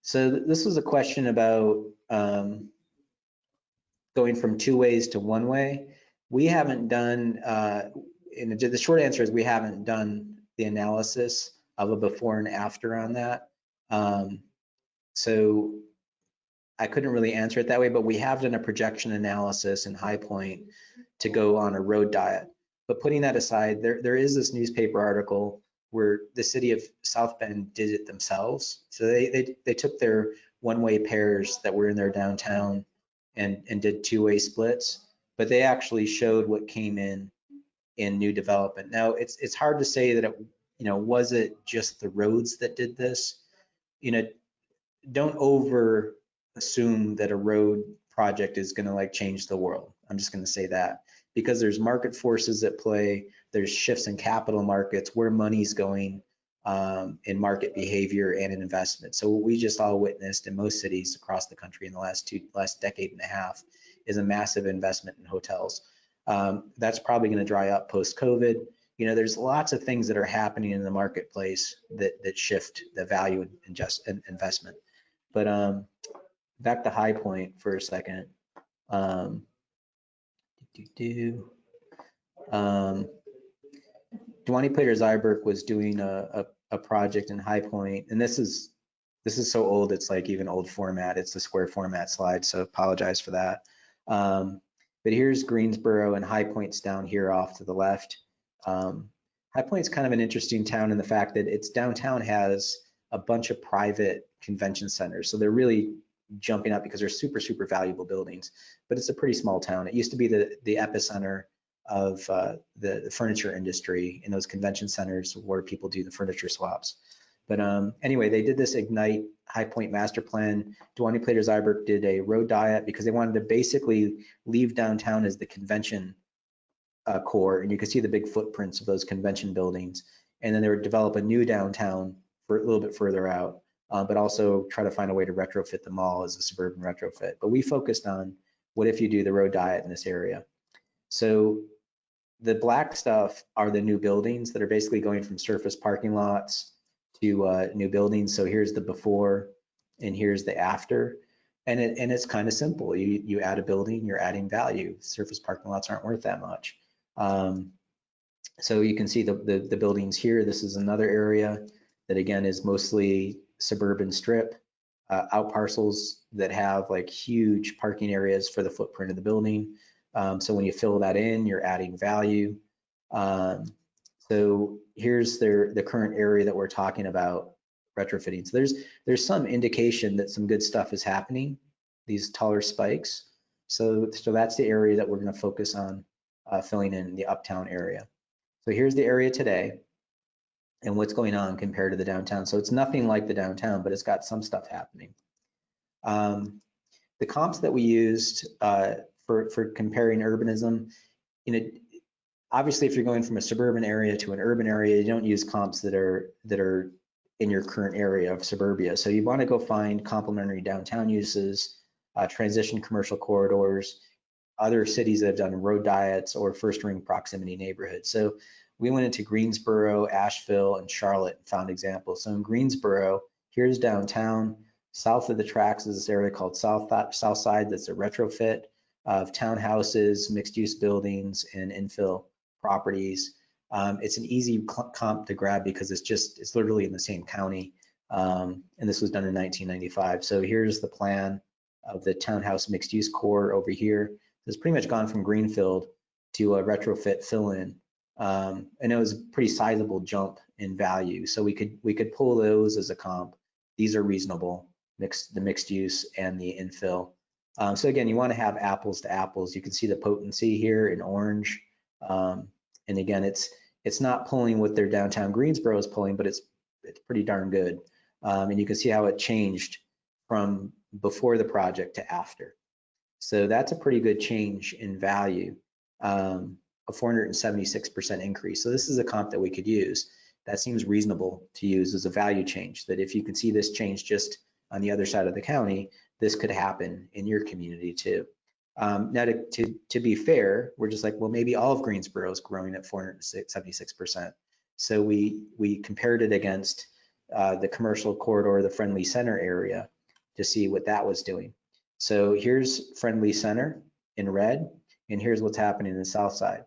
So this was a question about going from 2 ways to 1 way. We haven't done, and the short answer is we haven't done the analysis of a before and after on that. So I couldn't really answer it that way, but we have done a projection analysis in High Point to go on a road diet. But putting that aside, there is this newspaper article where the city of South Bend did it themselves. So they took their 1-way pairs that were in their downtown and did 2-way splits, but they actually showed what came in new development. Now it's hard to say that was it just the roads that did this? Don't over assume that a road project is going to like change the world. I'm just going to say that, because there's market forces at play, there's shifts in capital markets, where money's going in market behavior and in investment. So what we just all witnessed in most cities across the country in the last decade and a half is a massive investment in hotels. That's probably going to dry up post-COVID. There's lots of things that are happening in the marketplace that shift the value in investment. But back to High Point for a second. Duany Plater-Zyberk was doing a project in High Point, and this is so old, it's like even old format. It's the square format slide, so apologize for that. But here's Greensboro, and High Point's down here off to the left. High Point's kind of an interesting town in the fact that its downtown has a bunch of private convention centers. So they're really jumping up because they're super, super valuable buildings, but it's a pretty small town. It used to be the epicenter of the furniture industry in those convention centers where people do the furniture swaps. But anyway, they did this Ignite High Point master plan. Duany Plater-Zyberk did a road diet because they wanted to basically leave downtown as the convention core, and you can see the big footprints of those convention buildings. And then they would develop a new downtown for a little bit further out, but also try to find a way to retrofit the mall as a suburban retrofit. But we focused on what if you do the road diet in this area. So the black stuff are the new buildings that are basically going from surface parking lots to new buildings. So here's the before and here's the after. And it's kind of simple. You add a building, you're adding value. Surface parking lots aren't worth that much. So you can see the buildings here. This is another area that again is mostly suburban strip, out parcels that have like huge parking areas for the footprint of the building. So when you fill that in, you're adding value. So here's the current area that we're talking about retrofitting. So there's some indication that some good stuff is happening, these taller spikes. So that's the area that we're going to focus on filling in the uptown area. So here's the area today and what's going on compared to the downtown. So it's nothing like the downtown, but it's got some stuff happening. the comps that we used for comparing urbanism, obviously if you're going from a suburban area to an urban area, you don't use comps that are in your current area of suburbia. So you want to go find complementary downtown uses, transition commercial corridors, other cities that have done road diets or first ring proximity neighborhoods. So we went into Greensboro, Asheville, and Charlotte and found examples. So in Greensboro, here's downtown. South of the tracks is this area called South Side. That's a retrofit of townhouses, mixed-use buildings, and infill properties. It's an easy comp to grab because it's literally in the same county. And this was done in 1995. So here's the plan of the townhouse mixed-use core over here. It's pretty much gone from greenfield to a retrofit fill-in. And it was a pretty sizable jump in value. So we could pull those as a comp. These are reasonable, the mixed use and the infill. So again, you want to have apples to apples. You can see the potency here in orange. And again, it's not pulling what their downtown Greensboro is pulling, but it's pretty darn good. And you can see how it changed from before the project to after. So that's a pretty good change in value, a 476% increase. So this is a comp that we could use. That seems reasonable to use as a value change, that if you can see this change just on the other side of the county, this could happen in your community too. Now to be fair, we're just like, well, maybe all of Greensboro is growing at 476%. So we compared it against the commercial corridor, the Friendly Center area, to see what that was doing. So here's Friendly Center in red, and here's what's happening in the south side.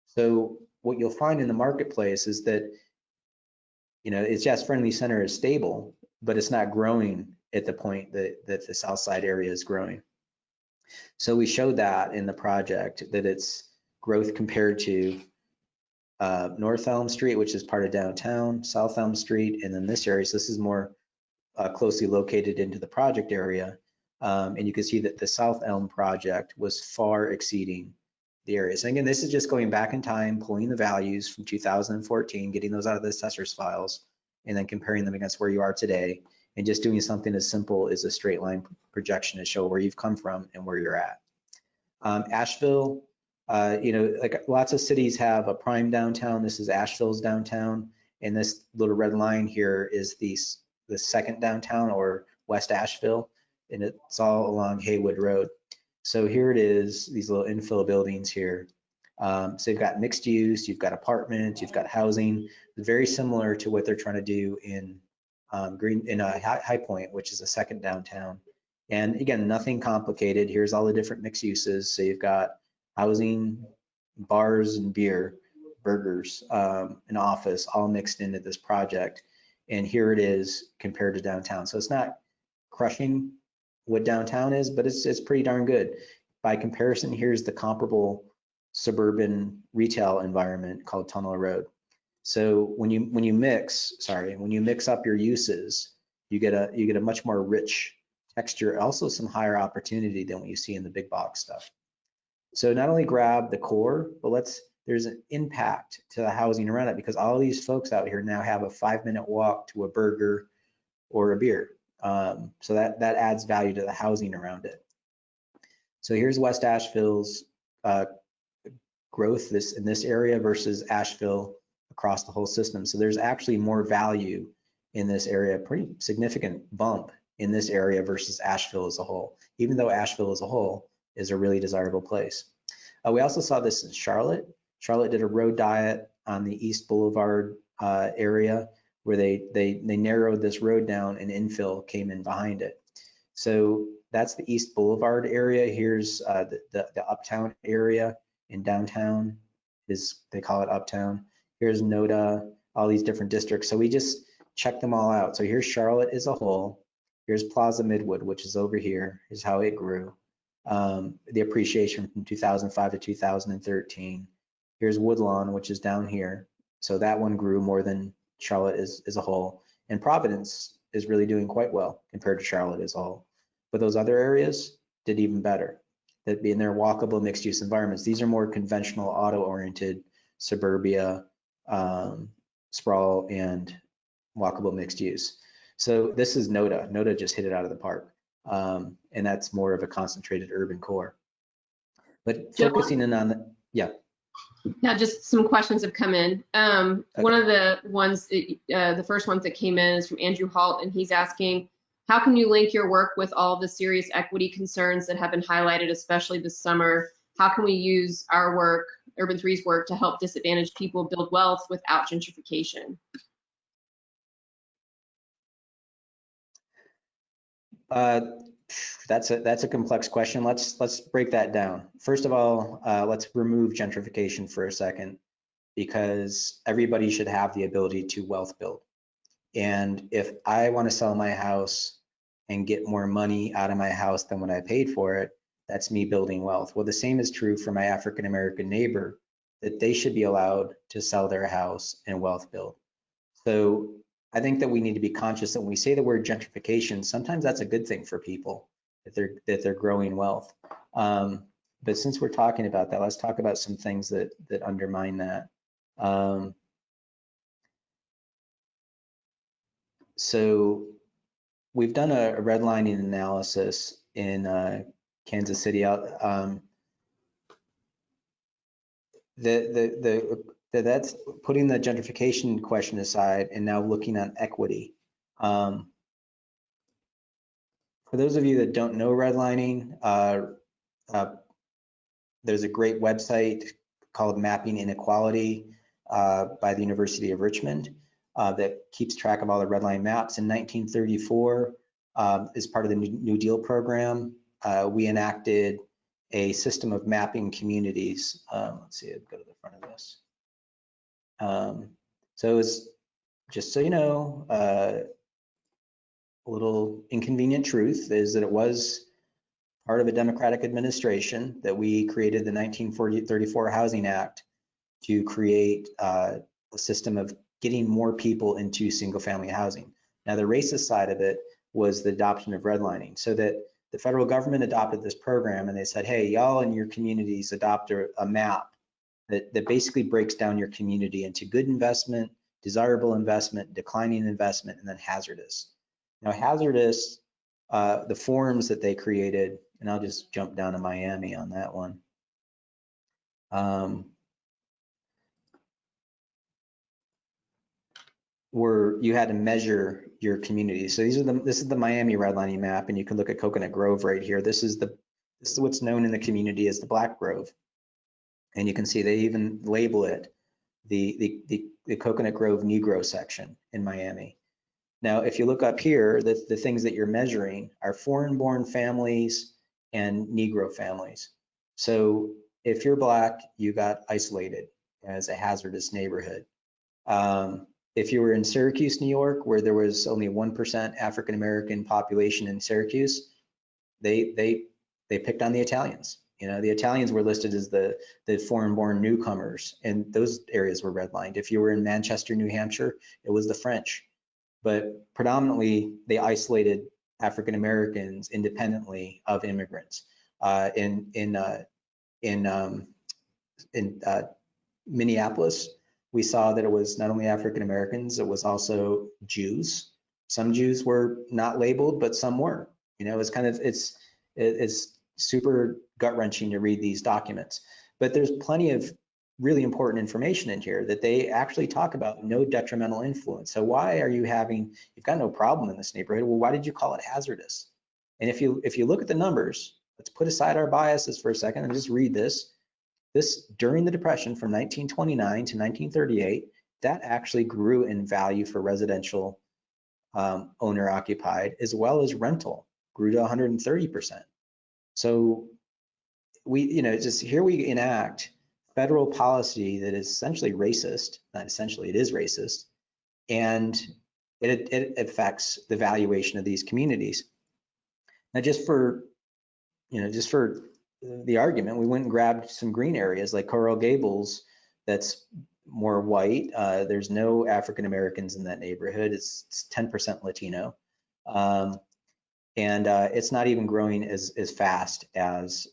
So what you'll find in the marketplace is that, it's just Friendly Center is stable, but it's not growing at the point that the south side area is growing. So we showed that in the project, that it's growth compared to North Elm Street, which is part of downtown, South Elm Street, and then this area. So this is more closely located into the project area. And you can see that the South Elm project was far exceeding the areas. And again, this is just going back in time, pulling the values from 2014, getting those out of the assessor's files, and then comparing them against where you are today, and just doing something as simple as a straight line projection to show where you've come from and where you're at. Asheville, like lots of cities have a prime downtown. This is Asheville's downtown, and this little red line here is the second downtown, or West Asheville, and it's all along Haywood Road. So here it is, these little infill buildings here. So you've got mixed use, you've got apartments, you've got housing, very similar to what they're trying to do in High Point, which is a second downtown. And again, nothing complicated. Here's all the different mixed uses. So you've got housing, bars and beer, burgers, an office, all mixed into this project. And here it is compared to downtown. So it's not crushing what downtown is, but it's pretty darn good. By comparison, here's the comparable suburban retail environment called Tunnel Road. So when you mix up your uses, you get a much more rich texture, also some higher opportunity than what you see in the big box stuff. So not only grab the core, but there's an impact to the housing around it, because all these folks out here now have a 5-minute walk to a burger or a beer. So that adds value to the housing around it. So here's West Asheville's growth in this area versus Asheville across the whole system. So there's actually more value in this area, pretty significant bump in this area versus Asheville as a whole, even though Asheville as a whole is a really desirable place. We also saw this in Charlotte. Charlotte did a road diet on the East Boulevard area, where they narrowed this road down and infill came in behind it. So that's the East Boulevard area. Here's the Uptown area in downtown, they call it Uptown. Here's NODA, all these different districts. So we just checked them all out. So here's Charlotte as a whole. Here's Plaza Midwood, which is over here. Here's how it grew. The appreciation from 2005 to 2013. Here's Woodlawn, which is down here. So that one grew more than Charlotte as a whole. And Providence is really doing quite well compared to Charlotte as a whole. But those other areas did even better. That being their walkable mixed use environments. These are more conventional auto-oriented suburbia, sprawl, and walkable mixed use. So this is NODA. NODA just hit it out of the park. And that's more of a concentrated urban core. But Joe, focusing in on the, yeah. now just some questions have come in. One of the ones, the first ones that came in is from Andrew Halt, and he's asking, how can you link your work with all the serious equity concerns that have been highlighted, especially this summer? How can we use our work, Urban 3's work, to help disadvantaged people build wealth without gentrification? That's a complex question. Let's break that down. First of all, let's remove gentrification for a second, because everybody should have the ability to wealth build. And if I want to sell my house and get more money out of my house than when I paid for it, that's me building wealth. Well, the same is true for my African American neighbor, that they should be allowed to sell their house and wealth build. So I think that we need to be conscious that when we say the word gentrification, sometimes that's a good thing for people, that they're growing wealth. But since we're talking about that, let's talk about some things that undermine that. So we've done a redlining analysis in Kansas City. That's putting the gentrification question aside and now looking at equity. For those of you that don't know redlining, there's a great website called Mapping Inequality by the University of Richmond that keeps track of all the redline maps. In 1934, as part of the New Deal program, we enacted a system of mapping communities. Let's see, I'll go to the front of this. So it's, just so you know, a little inconvenient truth is that it was part of a Democratic administration that we created the 1934 Housing Act to create a system of getting more people into single family housing. Now the racist side of it was the adoption of redlining, so that the federal government adopted this program and they said, hey, y'all in your communities adopt a map that basically breaks down your community into good investment, desirable investment, declining investment, and then hazardous. Now hazardous, the forms that they created, and I'll just jump down to Miami on that one. Where you had to measure your community. So this is the Miami redlining map, and you can look at Coconut Grove right here. This is what's known in the community as the Black Grove. And you can see they even label it the Coconut Grove Negro section in Miami. Now, if you look up here, the things that you're measuring are foreign-born families and Negro families. So if you're Black, you got isolated as a hazardous neighborhood. If you were in Syracuse, New York, where there was only 1% African-American population in Syracuse, they picked on the Italians. You know, the Italians were listed as the foreign-born newcomers, and those areas were redlined. If you were in Manchester, New Hampshire, it was the French. But predominantly, they isolated African Americans independently of immigrants. In Minneapolis, we saw that it was not only African Americans, it was also Jews. Some Jews were not labeled, but some were. You know, it's kind of it's super gut wrenching to read these documents. But there's plenty of really important information in here that they actually talk about no detrimental influence. So why are you you've got no problem in this neighborhood. Well, why did you call it hazardous? And if you look at the numbers, let's put aside our biases for a second and just read this. This during the Depression from 1929 to 1938, that actually grew in value for residential owner occupied, as well as rental grew to 130%. So just here we enact federal policy that is essentially racist, not essentially, it is racist, and it affects the valuation of these communities. Now, just for the argument, we went and grabbed some green areas like Coral Gables that's more white. There's no African Americans in that neighborhood. It's 10% Latino. And it's not even growing as fast as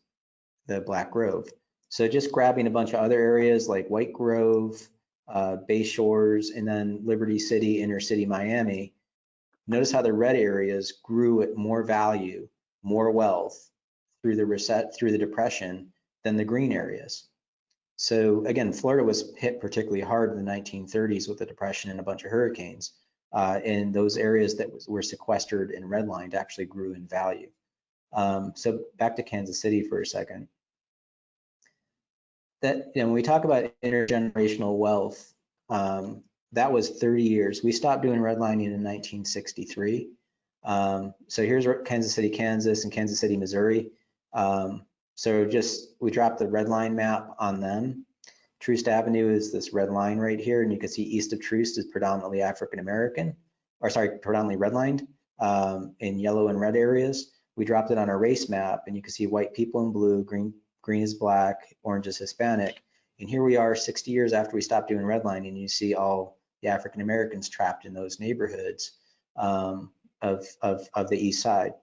the Black Grove. So just grabbing a bunch of other areas like White Grove, Bay Shores, and then Liberty City, Inner City, Miami, notice how the red areas grew at more value more wealth through the Depression than the green areas. So again, Florida was hit particularly hard in the 1930s with the Depression and a bunch of hurricanes. And those areas that were sequestered and redlined actually grew in value. So back to Kansas City for a second. That, when we talk about intergenerational wealth, that was 30 years. We stopped doing redlining in 1963. So here's Kansas City, Kansas, and Kansas City, Missouri. So we dropped the red line map on them. Troost Avenue is this red line right here, and you can see east of Troost is predominantly African American, or sorry, predominantly redlined in yellow and red areas. We dropped it on our race map, and you can see white people in blue, green is black, orange is Hispanic. And here we are 60 years after we stopped doing redlining, and you see all the African Americans trapped in those neighborhoods of the east side.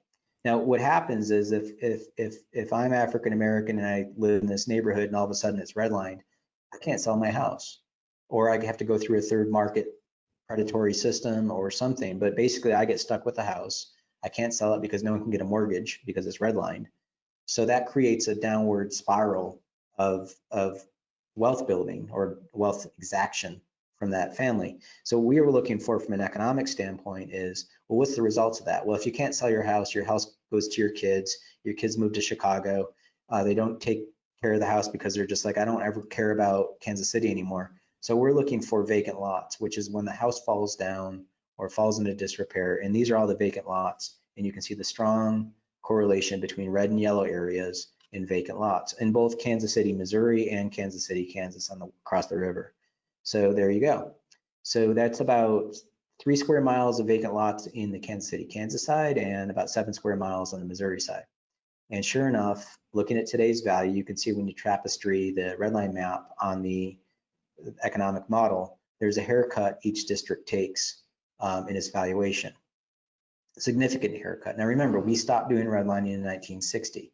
Now, what happens is if I'm African American and I live in this neighborhood and all of a sudden it's redlined, I can't sell my house, or I have to go through a third market predatory system or something. But basically, I get stuck with the house. I can't sell it because no one can get a mortgage because it's redlined. So that creates a downward spiral of wealth building or wealth exaction from that family. So what we were looking for from an economic standpoint is, well, what's the results of that? Well, if you can't sell your house goes to your kids move to Chicago, they don't take care of the house because they're just like, I don't ever care about Kansas City anymore. So we're looking for vacant lots, which is when the house falls down or falls into disrepair. And these are all the vacant lots. And you can see the strong correlation between red and yellow areas in vacant lots in both Kansas City, Missouri and Kansas City, Kansas across the river. So there you go. So that's about 3 square miles of vacant lots in the Kansas City, Kansas side and about 7 square miles on the Missouri side. And sure enough, looking at today's value, you can see when you tapestry the redline map on the economic model, there's a haircut each district takes in its valuation. A significant haircut. Now remember, we stopped doing redlining in 1960.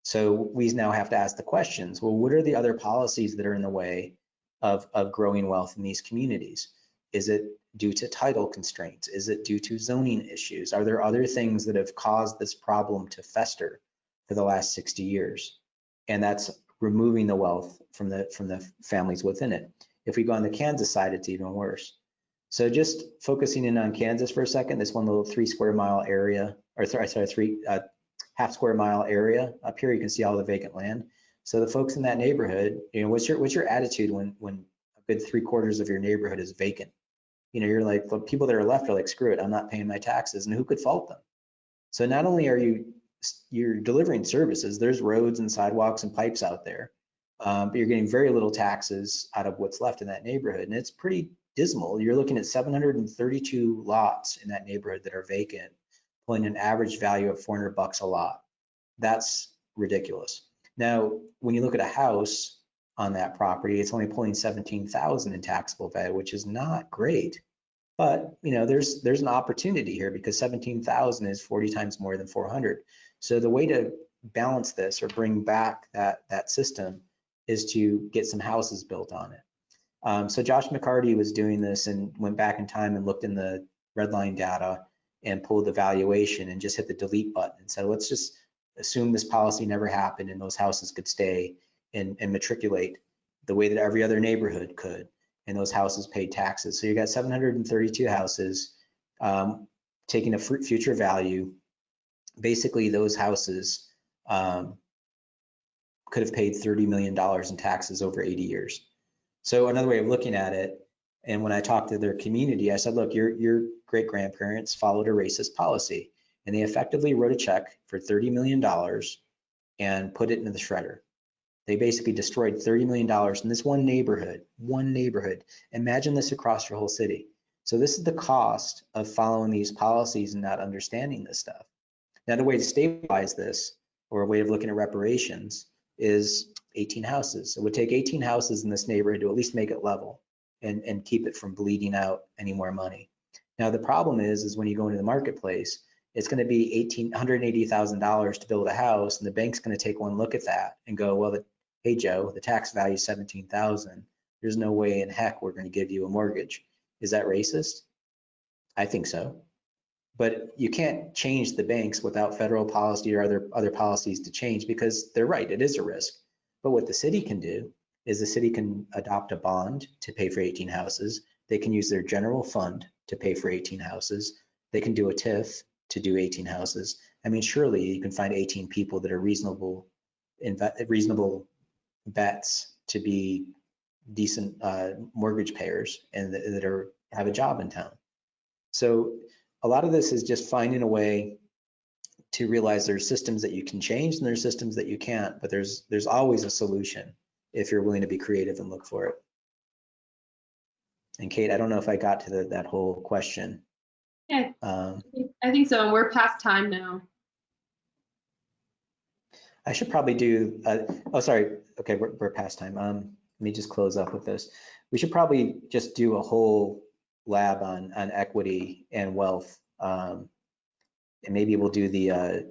So we now have to ask the questions, well, what are the other policies that are in the way of growing wealth in these communities? Is it due to title constraints? Is it due to zoning issues? Are there other things that have caused this problem to fester for the last 60 years? And that's removing the wealth from the families within it. If we go on the Kansas side, it's even worse. So just focusing in on Kansas for a second, this one little 3 square mile area, or sorry, 3 half square mile area. Up here, you can see all the vacant land. So the folks in that neighborhood, what's your attitude when a good 3/4 of your neighborhood is vacant? You're like, well, people that are left are like, screw it, I'm not paying my taxes, and who could fault them? So not only are you're delivering services, there's roads and sidewalks and pipes out there, but you're getting very little taxes out of what's left in that neighborhood, and it's pretty dismal. You're looking at 732 lots in that neighborhood that are vacant, pulling an average value of $400 a lot. That's ridiculous. Now, when you look at a house on that property, it's only pulling $17,000 in taxable value, which is not great. But there's an opportunity here because 17,000 is 40 times more than 400. So the way to balance this or bring back that system is to get some houses built on it. So Josh McCarty was doing this and went back in time and looked in the redline data and pulled the valuation and just hit the delete button and said, let's just assume this policy never happened and those houses could stay and matriculate the way that every other neighborhood could, and those houses paid taxes. So you got 732 houses taking a future value. Basically, those houses could have paid $30 million in taxes over 80 years. So another way of looking at it, and when I talked to their community, I said, look, your great-grandparents followed a racist policy, and they effectively wrote a check for $30 million and put it into the shredder. They basically destroyed $30 million in this one neighborhood. Imagine this across your whole city. So this is the cost of following these policies and not understanding this stuff. Now, the way to stabilize this, or a way of looking at reparations, is 18 houses. It would take 18 houses in this neighborhood to at least make it level and keep it from bleeding out any more money. Now, the problem is when you go into the marketplace, it's going to be $180,000 to build a house, and the bank's going to take one look at that and go, well, hey, Joe, the tax value is $17,000. There's no way in heck we're going to give you a mortgage. Is that racist? I think so. But you can't change the banks without federal policy or other policies to change, because they're right, it is a risk. But what the city can do is the city can adopt a bond to pay for 18 houses. They can use their general fund to pay for 18 houses. They can do a TIF to do 18 houses. I mean, surely you can find 18 people that are reasonable bets to be decent mortgage payers and that have a job in town. So a lot of this is just finding a way to realize there's systems that you can change and there's systems that you can't, but there's always a solution if you're willing to be creative and look for it. And Kate, I don't know if I got to that whole question. Yeah, I think so. We're past time now. I should probably do, oh, sorry. Okay, we're past time. Let me just close up with this. We should probably just do a whole lab on equity and wealth. And maybe we'll do the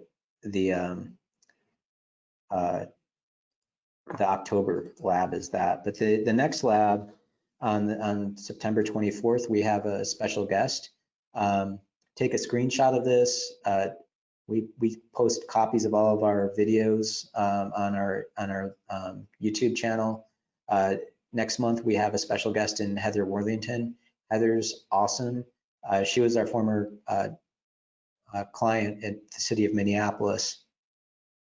October lab is that. But the next lab on September 24th, we have a special guest. Take a screenshot of this. We post copies of all of our videos on our YouTube channel. Next month, we have a special guest in Heather Worthington. Heather's awesome. She was our former client at the city of Minneapolis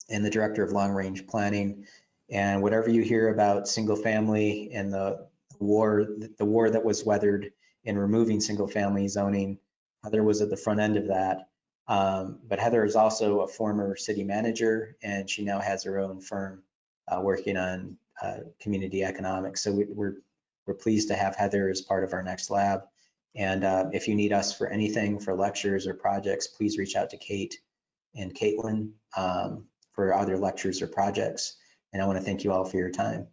and the director of long range planning. And whatever you hear about single family and the war that was weathered in removing single family zoning, Heather was at the front end of that. But Heather is also a former city manager, and she now has her own firm working on community economics. So we're pleased to have Heather as part of our next lab. And if you need us for anything, for lectures or projects, please reach out to Kate and Caitlin for other lectures or projects. And I want to thank you all for your time.